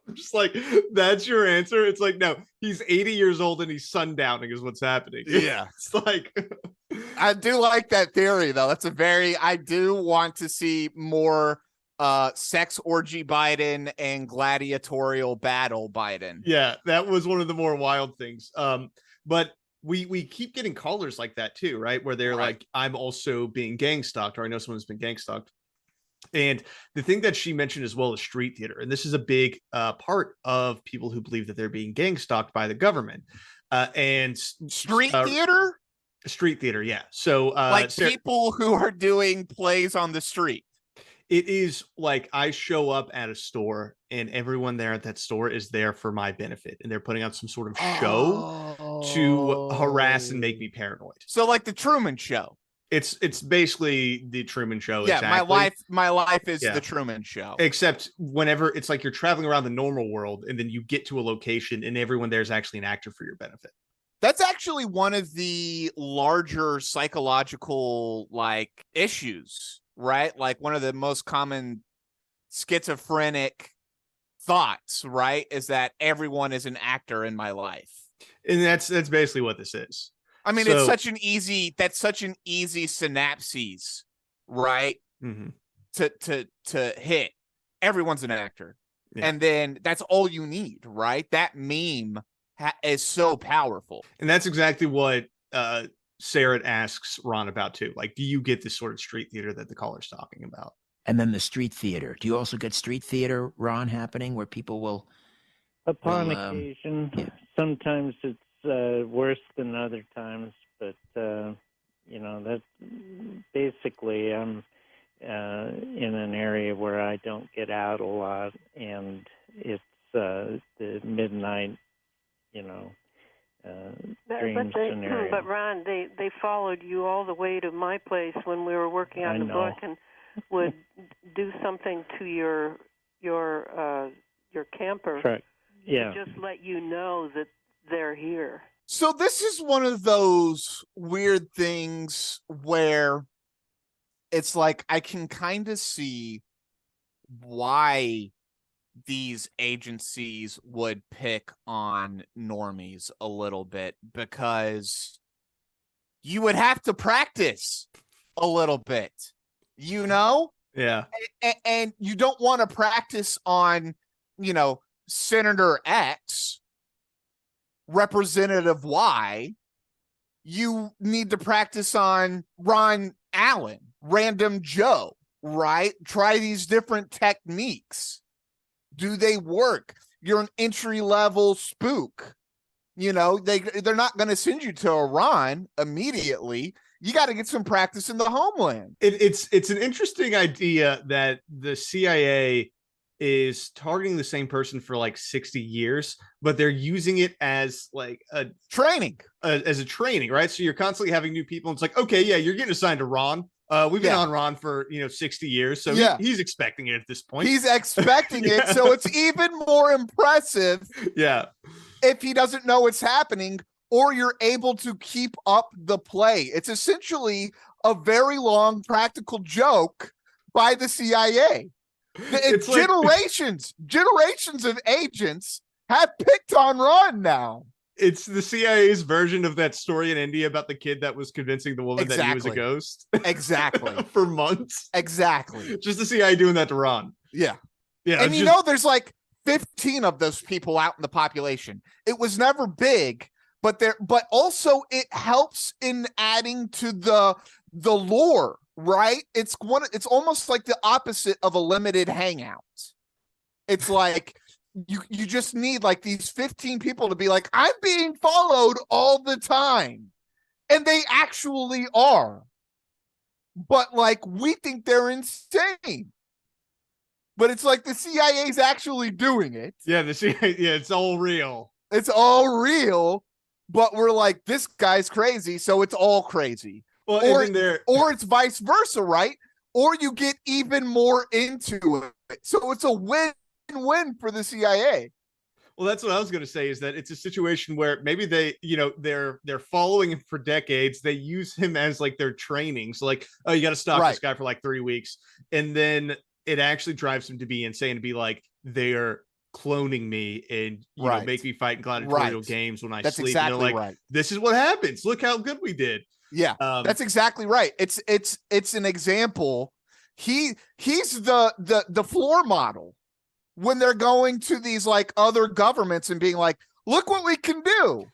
I'm just like, that's your answer? It's like, no, he's 80 years old and he's sundowning is what's happening. Yeah. It's like, I do like that theory though. I do want to see more sex orgy Biden and gladiatorial battle Biden. Yeah, that was one of the more wild things. But we keep getting callers like that too, right? Where they're like, I'm also being gang stalked, or I know someone's been gang stalked. And the thing that she mentioned as well is street theater. And this is a big part of people who believe that they're being gang stalked by the government. And street theater? Street theater, yeah. So like people who are doing plays on the street. It is like I show up at a store and everyone there at that store is there for my benefit. And they're putting on some sort of show to harass and make me paranoid. So like the Truman Show. It's basically the Truman Show. Yeah, exactly. my life is the Truman Show. Except whenever it's like you're traveling around the normal world and then you get to a location and everyone there is actually an actor for your benefit. That's actually one of the larger psychological like issues, right? Like one of the most common schizophrenic thoughts, right? Is that everyone is an actor in my life. And that's basically what this is. I mean, it's such an easy synapses, right? Mm-hmm. To hit. Everyone's an actor. Yeah. And then that's all you need, right? That meme is so powerful. And that's exactly what Syrett asks Ron about too. Like, do you get this sort of street theater that the caller's talking about? And then the street theater. Do you also get street theater, Ron, happening where people will... Upon occasion. Yeah. Sometimes it's worse than other times, but that basically I'm in an area where I don't get out a lot, and it's the midnight, dream scenario. But Ron, they followed you all the way to my place when we were working on the book, and would do something to your camper. Correct. Yeah. To just let you know that they're here. So this is one of those weird things where it's like I can kind of see why these agencies would pick on normies a little bit, because you would have to practice a little bit, Yeah. And you don't want to practice on, Senator X, Representative Y. You need to practice on Ron Allen, Random Joe, right? Try these different techniques. Do they work? You're an entry-level spook. They're not going to send you to Iran immediately. You got to get some practice in the homeland. It's an interesting idea that the CIA is targeting the same person for like 60 years, but they're using it as like a training, as a training, right? So you're constantly having new people. And it's like, okay, yeah, you're getting assigned to Ron. We've been on Ron for 60 years, so he's expecting it at this point. He's expecting it, so it's even more impressive. Yeah, if he doesn't know what's happening, or you're able to keep up the play. It's essentially a very long practical joke by the CIA. It's generations of agents have picked on Ron now. It's the CIA's version of that story in India about the kid that was convincing the woman that he was a ghost. Exactly. For months. Exactly. Just the CIA doing that to Ron. Yeah. Yeah. And there's like 15 of those people out in the population. It was never big, but also it helps in adding to the lore, right? It's almost like the opposite of a limited hangout. It's like you just need like these 15 people to be like, I'm being followed all the time. And they actually are. But like, we think they're insane. But it's like the CIA's actually doing it. Yeah, the CIA, it's all real. It's all real. But we're like, this guy's crazy, so it's all crazy. Well, and then or it's vice versa, right? Or you get even more into it. So it's a win-win for the CIA. Well, that's what I was going to say, is that it's a situation where maybe they're following him for decades. They use him as like their training. So like, oh, you got to stalk this guy for like 3 weeks. And then it actually drives him to be insane, to be like, they're cloning me and you know, make me fight in gladiatorial games when I sleep. Exactly, like, right. This is what happens. Look how good we did. Yeah, that's exactly right. It's an example. He's the floor model when they're going to these like other governments and being like, look what we can do.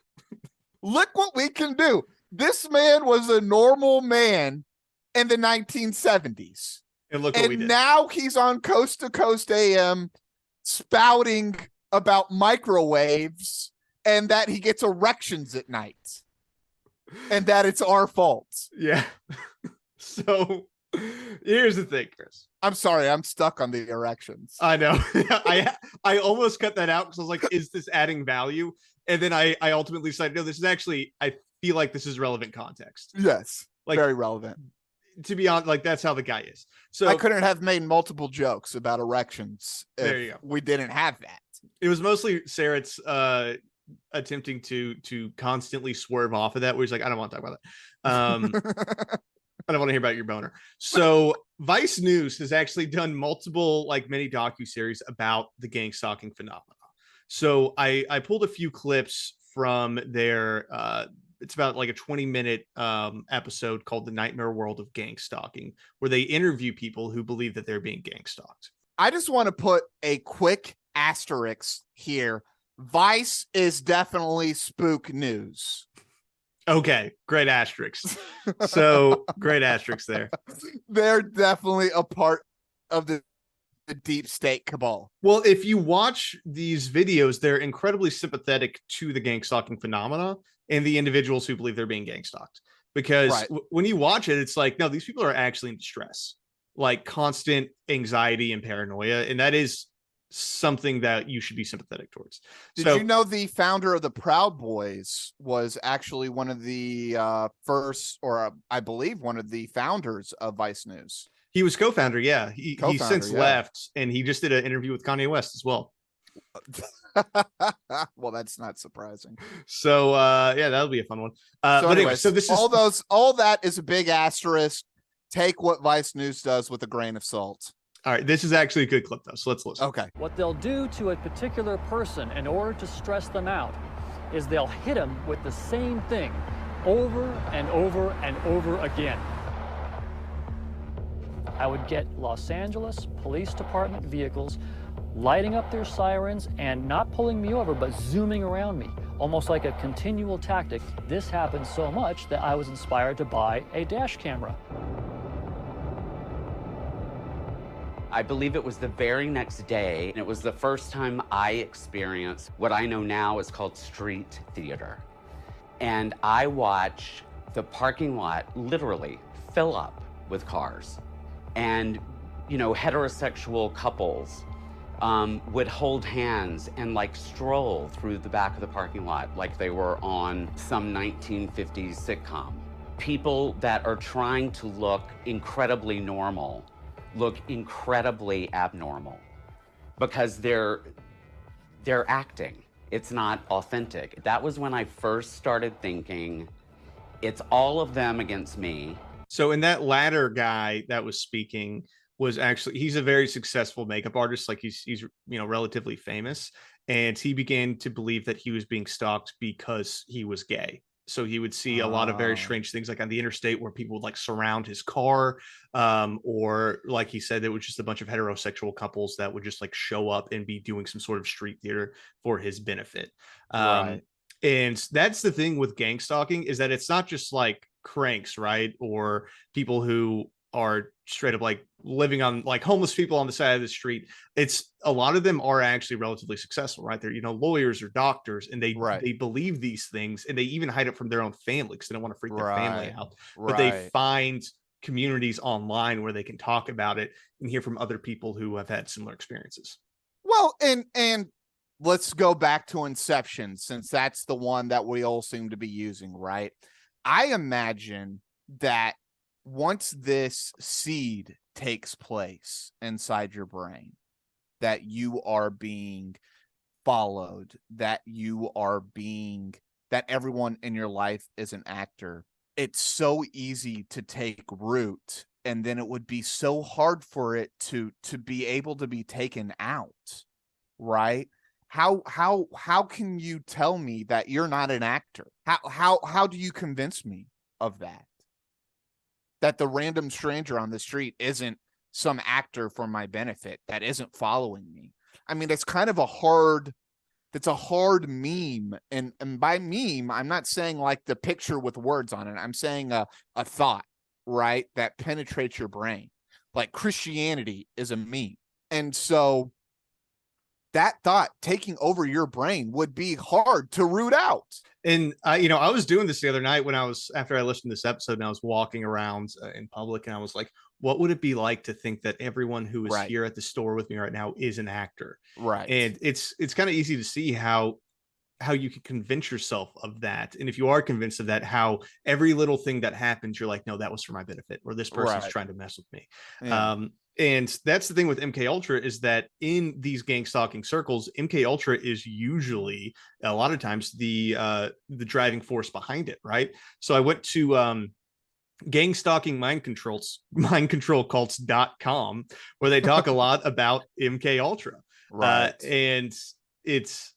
Look what we can do. This man was a normal man in the 1970s. And look what we did. Now he's on Coast to Coast AM spouting about microwaves and that he gets erections at night. And that it's our fault. Yeah. So here's the thing, Chris. I'm sorry, I'm stuck on the erections. I know. I almost cut that out because I was like, is this adding value? And then I ultimately decided, no, this is actually, I feel like this is relevant context. Yes. Like, very relevant. To be honest, like that's how the guy is. So I couldn't have made multiple jokes about erections if there you go. We didn't have that. It was mostly Syrett's attempting to constantly swerve off of that, where he's like, I don't want to talk about that. I don't want to hear about your boner. So Vice News has actually done multiple like mini docuseries about the gang stalking phenomena. So I pulled a few clips from their it's about like a 20-minute episode called The Nightmare World of Gang Stalking, where they interview people who believe that they're being gang stalked. I just want to put a quick asterisk here. Vice is definitely spook news. Okay, great asterisk. So great asterisk there. They're definitely a part of the deep state cabal. Well, if you watch these videos, they're incredibly sympathetic to the gang stalking phenomena and the individuals who believe they're being gang stalked. Because when you watch it, it's like, no, these people are actually in distress, like constant anxiety and paranoia. And that is something that you should be sympathetic towards. Did you know the founder of the Proud Boys was actually one of the first, or I believe one of the founders of Vice News? He was co-founder. Yeah. He since left, and he just did an interview with Kanye West as well. Well, that's not surprising. So yeah, that'll be a fun one. So but anyway, so this is all that is a big asterisk. Take what Vice News does with a grain of salt. All right, this is actually a good clip, though, so let's listen. Okay. What they'll do to a particular person in order to stress them out is they'll hit them with the same thing over and over and over again. I would get Los Angeles Police Department vehicles lighting up their sirens and not pulling me over, but zooming around me, almost like a continual tactic. This happened so much that I was inspired to buy a dash camera. I believe it was the very next day, and it was the first time I experienced what I know now is called street theater. And I watched the parking lot literally fill up with cars. And, you know, heterosexual couples would hold hands and like stroll through the back of the parking lot like they were on some 1950s sitcom. People that are trying to look incredibly normal look incredibly abnormal because they're acting. It's not authentic. That was when I first started thinking, it's all of them against me. So in that latter guy that was speaking was actually, he's a very successful makeup artist. Like he's you know, relatively famous, and he began to believe that he was being stalked because he was gay. So he would see a lot of very strange things, like on the interstate, where people would like surround his car, or like he said, it was just a bunch of heterosexual couples that would just like show up and be doing some sort of street theater for his benefit. And that's the thing with gang stalking, is that it's not just like cranks, right? Or people who are straight up like living on, like homeless people on the side of the street. It's a lot of them are actually relatively successful, right? They're, you know, lawyers or doctors, and they believe these things, and they even hide it from their own family because they don't want to freak their family out. But they find communities online where they can talk about it and hear from other people who have had similar experiences. Well, and let's go back to Inception, since that's the one that we all seem to be using, right? I imagine that once this seed takes place inside your brain, that you are being followed, that everyone in your life is an actor, it's so easy to take root, and then it would be so hard for it to be able to be taken out, right? How can you tell me that you're not an actor? How do you convince me of that? That the random stranger on the street isn't some actor for my benefit, that isn't following me. I mean, it's kind of a hard meme. And by meme, I'm not saying like the picture with words on it. I'm saying a thought, right? That penetrates your brain. Like Christianity is a meme. And so that thought taking over your brain would be hard to root out. And I was doing this the other night after I listened to this episode, and I was walking around in public, and I was like, what would it be like to think that everyone who is here at the store with me right now is an actor? Right. And it's kind of easy to see how you can convince yourself of that. And if you are convinced of that, how every little thing that happens, you're like, no, that was for my benefit, or this person's trying to mess with me. Yeah. And that's the thing with MK Ultra, is that in these gang stalking circles, MK Ultra is usually a lot of times the driving force behind it, right? So I went to gang stalking mind control cults.com, where they talk a lot about MK Ultra. Right. And it's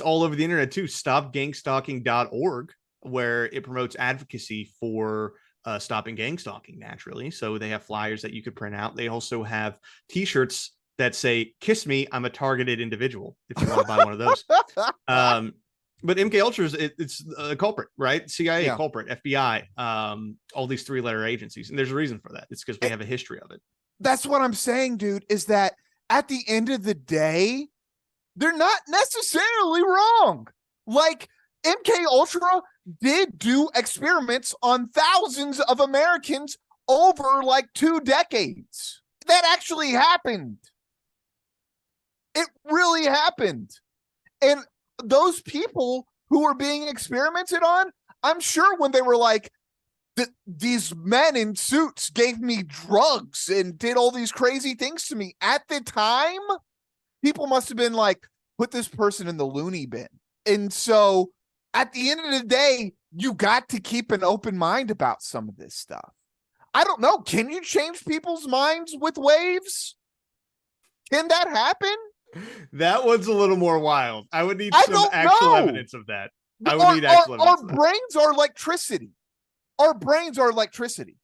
all over the internet too. Stopgangstalking.org, where it promotes advocacy for stopping gang stalking naturally. So they have flyers that you could print out. They also have t-shirts that say, "Kiss me, I'm a targeted individual," if you want to buy one of those. But MK Ultra it's a culprit, right? CIA culprit, FBI, all these 3-letter agencies. And there's a reason for that. It's because we have a history of it. That's what I'm saying, dude, is that at the end of the day, they're not necessarily wrong. Like, MK Ultra did do experiments on thousands of Americans over like 2 decades. That actually happened. It really happened. And those people who were being experimented on, I'm sure when they were like, these men in suits gave me drugs and did all these crazy things to me, at the time, people must have been like, put this person in the loony bin. And so at the end of the day, you got to keep an open mind about some of this stuff. I don't know. Can you change people's minds with waves? Can that happen? That one's a little more wild. I would need some actual evidence of that. I would need actual evidence. Our brains are electricity. Our brains are electricity.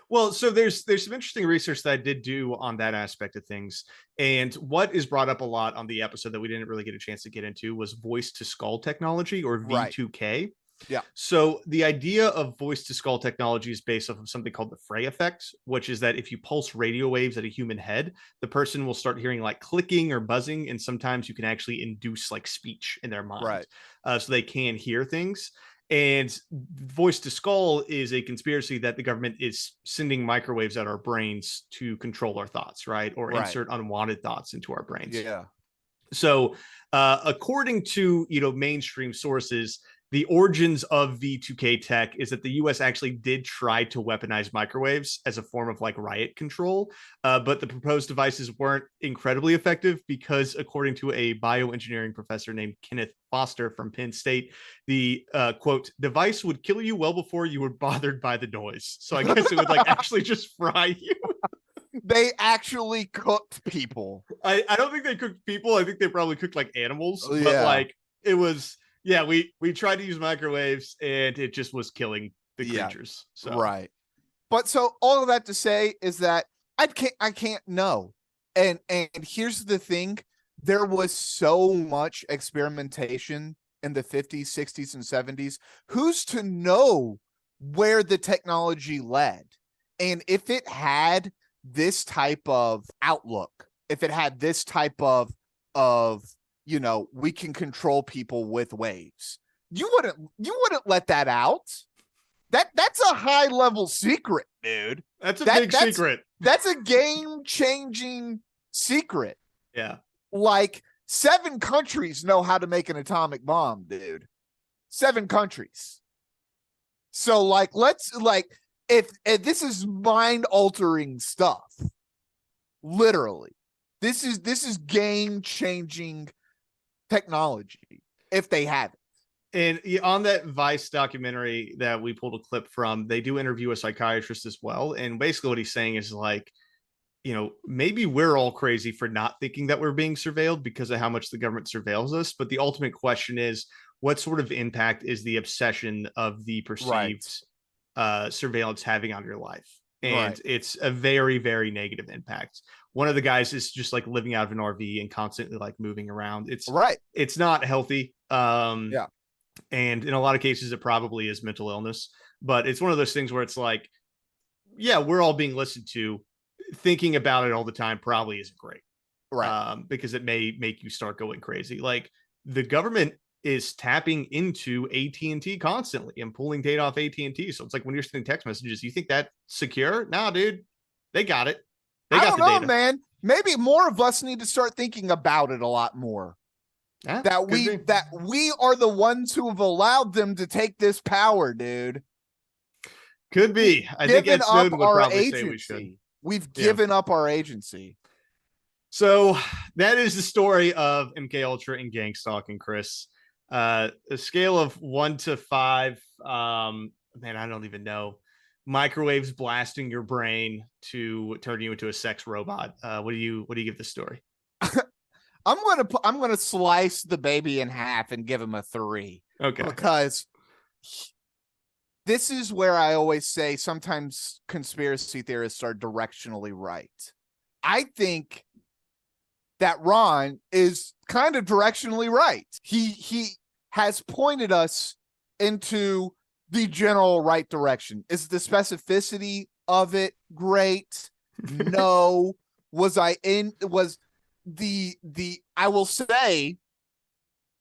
Well, so there's some interesting research that I did do on that aspect of things. And what is brought up a lot on the episode that we didn't really get a chance to get into was voice to skull technology, or V2K. Yeah. So the idea of voice to skull technology is based off of something called the Frey effect, which is that if you pulse radio waves at a human head, the person will start hearing like clicking or buzzing. And sometimes you can actually induce like speech in their mind. Right. So they can hear things. And voice to skull is a conspiracy that the government is sending microwaves at our brains to control our thoughts, right? Or insert unwanted thoughts into our brains. Yeah. So according to, mainstream sources, the origins of V2K tech is that the US actually did try to weaponize microwaves as a form of like riot control, but the proposed devices weren't incredibly effective because, according to a bioengineering professor named Kenneth Foster from Penn State, the quote, device would kill you well before you were bothered by the noise. So I guess it would like actually just fry you. They actually cooked people. I don't think they cooked people. I think they probably cooked like animals, but like it was... Yeah, we tried to use microwaves and it just was killing the creatures. So. Right. But so all of that to say is that I can't know. And here's the thing. There was so much experimentation in the 50s, 60s, and 70s. Who's to know where the technology led? And if it had this type of outlook, if it had this type of we can control people with waves, you wouldn't let that out. That's a high level secret, dude. That's a big secret. That's a game changing secret. Yeah. Like 7 countries know how to make an atomic bomb, dude. 7 countries. So like, let's like, if this is mind altering stuff, literally, this is game changing technology if they have it. And on that Vice documentary that we pulled a clip from, they do interview a psychiatrist as well. And basically what he's saying is like, maybe we're all crazy for not thinking that we're being surveilled because of how much the government surveils us. But the ultimate question is, what sort of impact is the obsession of the perceived surveillance having on your life? And it's a very, very negative impact. One of the guys is just like living out of an RV and constantly like moving around. It's not healthy. And in a lot of cases, it probably is mental illness. But it's one of those things where it's like, yeah, we're all being listened to. Thinking about it all the time probably isn't great. Because it may make you start going crazy. Like the government is tapping into AT&T constantly and pulling data off AT&T. So it's like when you're sending text messages, you think that's secure? Nah, dude, they got it. I don't know, man. Maybe more of us need to start thinking about it a lot more. That we are the ones who have allowed them to take this power, dude. Could be. I think Ed Snowden would probably say we should. We've given up our agency. So that is the story of MK Ultra and gang stalking, Chris. A scale of 1 to 5. Man, I don't even know. Microwaves blasting your brain to turn you into a sex robot. What do you give the story? I'm gonna slice the baby in half and give him a 3. Okay. Because this is where I always say sometimes conspiracy theorists are directionally right. I think that Ron is kind of directionally right. He has pointed us into the general right direction. Is the specificity of it great? No. I will say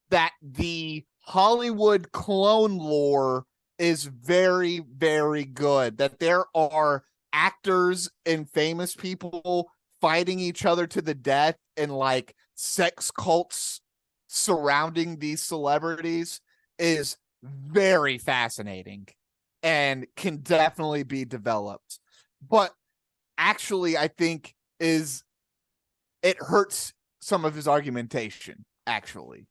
that the Hollywood clone lore is very, very good. That there are actors and famous people fighting each other to the death and like sex cults surrounding these celebrities is very fascinating and can definitely be developed. But actually, I think it hurts some of his argumentation, actually.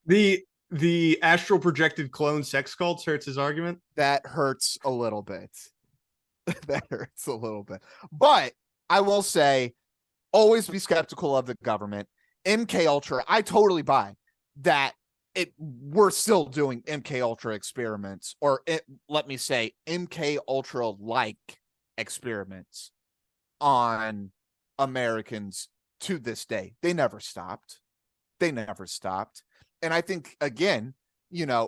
The astral projected clone sex cults hurts his argument? That hurts a little bit. That hurts a little bit. But I will say, always be skeptical of the government. MK Ultra, I totally buy that we're still doing MK Ultra experiments, or let me say MK Ultra like experiments on Americans to this day. They never stopped. And I think, again,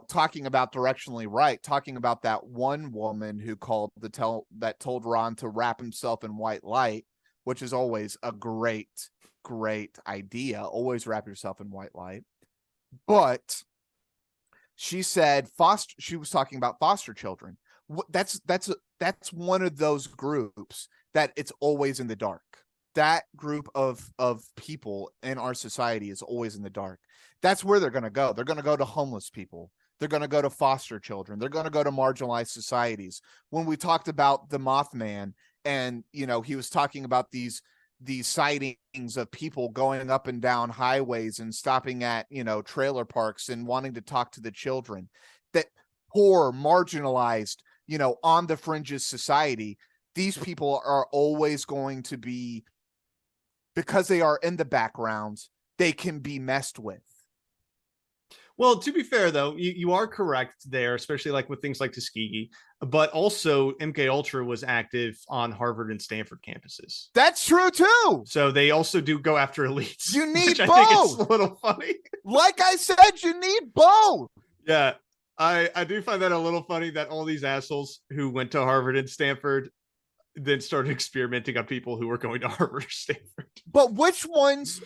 talking about directionally right, talking about that one woman who told Ron to wrap himself in white light, which is always a great idea. Always wrap yourself in white light. But she said she was talking about foster children. That's one of those groups that it's always in the dark. That group of people in our society is always in the dark. That's where they're going to go. They're going to go to homeless people. They're going to go to foster children. They're going to go to marginalized societies. When we talked about the Mothman, and he was talking about these sightings of people going up and down highways and stopping at trailer parks and wanting to talk to the children, that poor, marginalized, on the fringes society. These people are always going to be, because they are in the background, they can be messed with. Well, to be fair, though, you are correct there, especially like with things like Tuskegee, but also MK Ultra was active on Harvard and Stanford campuses. That's true, too. So they also do go after elites. You need both. I think it's a little funny. Like I said, you need both. Yeah, I do find that a little funny that all these assholes who went to Harvard and Stanford then started experimenting on people who were going to Harvard or Stanford. But which ones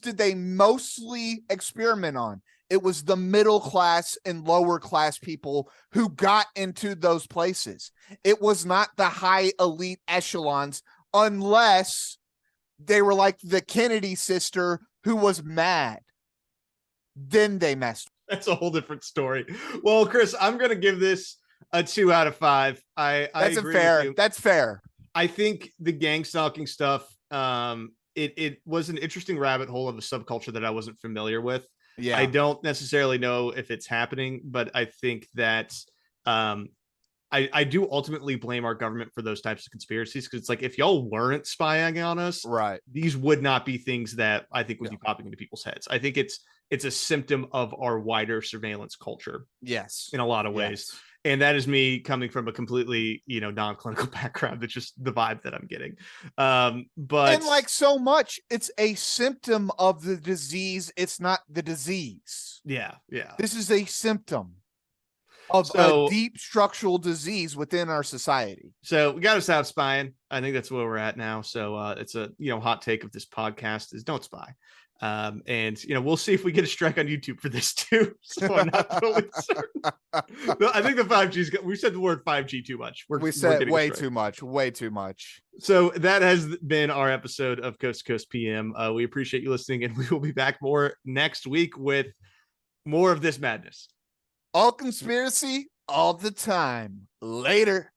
did they mostly experiment on? It was the middle class and lower class people who got into those places. It was not the high elite echelons, unless they were like the Kennedy sister who was mad. Then they messed. That's a whole different story. Well, Chris, I'm going to give this a 2 out of 5. I That's agree fair. with you. That's fair. I think the gang stalking stuff, it was an interesting rabbit hole of a subculture that I wasn't familiar with. Yeah. I don't necessarily know if it's happening, but I think that I do ultimately blame our government for those types of conspiracies, because it's like, if y'all weren't spying on us, right, these would not be things that I think would be popping into people's heads. I think it's a symptom of our wider surveillance culture. Yes. In a lot of ways. Yes. And that is me coming from a completely, non-clinical background. That's just the vibe that I'm getting. But and like so much, it's a symptom of the disease. It's not the disease. Yeah. This is a symptom of a deep structural disease within our society. So we got to stop spying. I think that's where we're at now. So it's a hot take of this podcast is don't spy. And we'll see if we get a strike on YouTube for this too. So I'm not totally certain. No, I think the 5G's we said the word 5G too much. We said way too much. So that has been our episode of Coast to Coast PM. We appreciate you listening, and we will be back more next week with more of this madness. All conspiracy all the time. Later.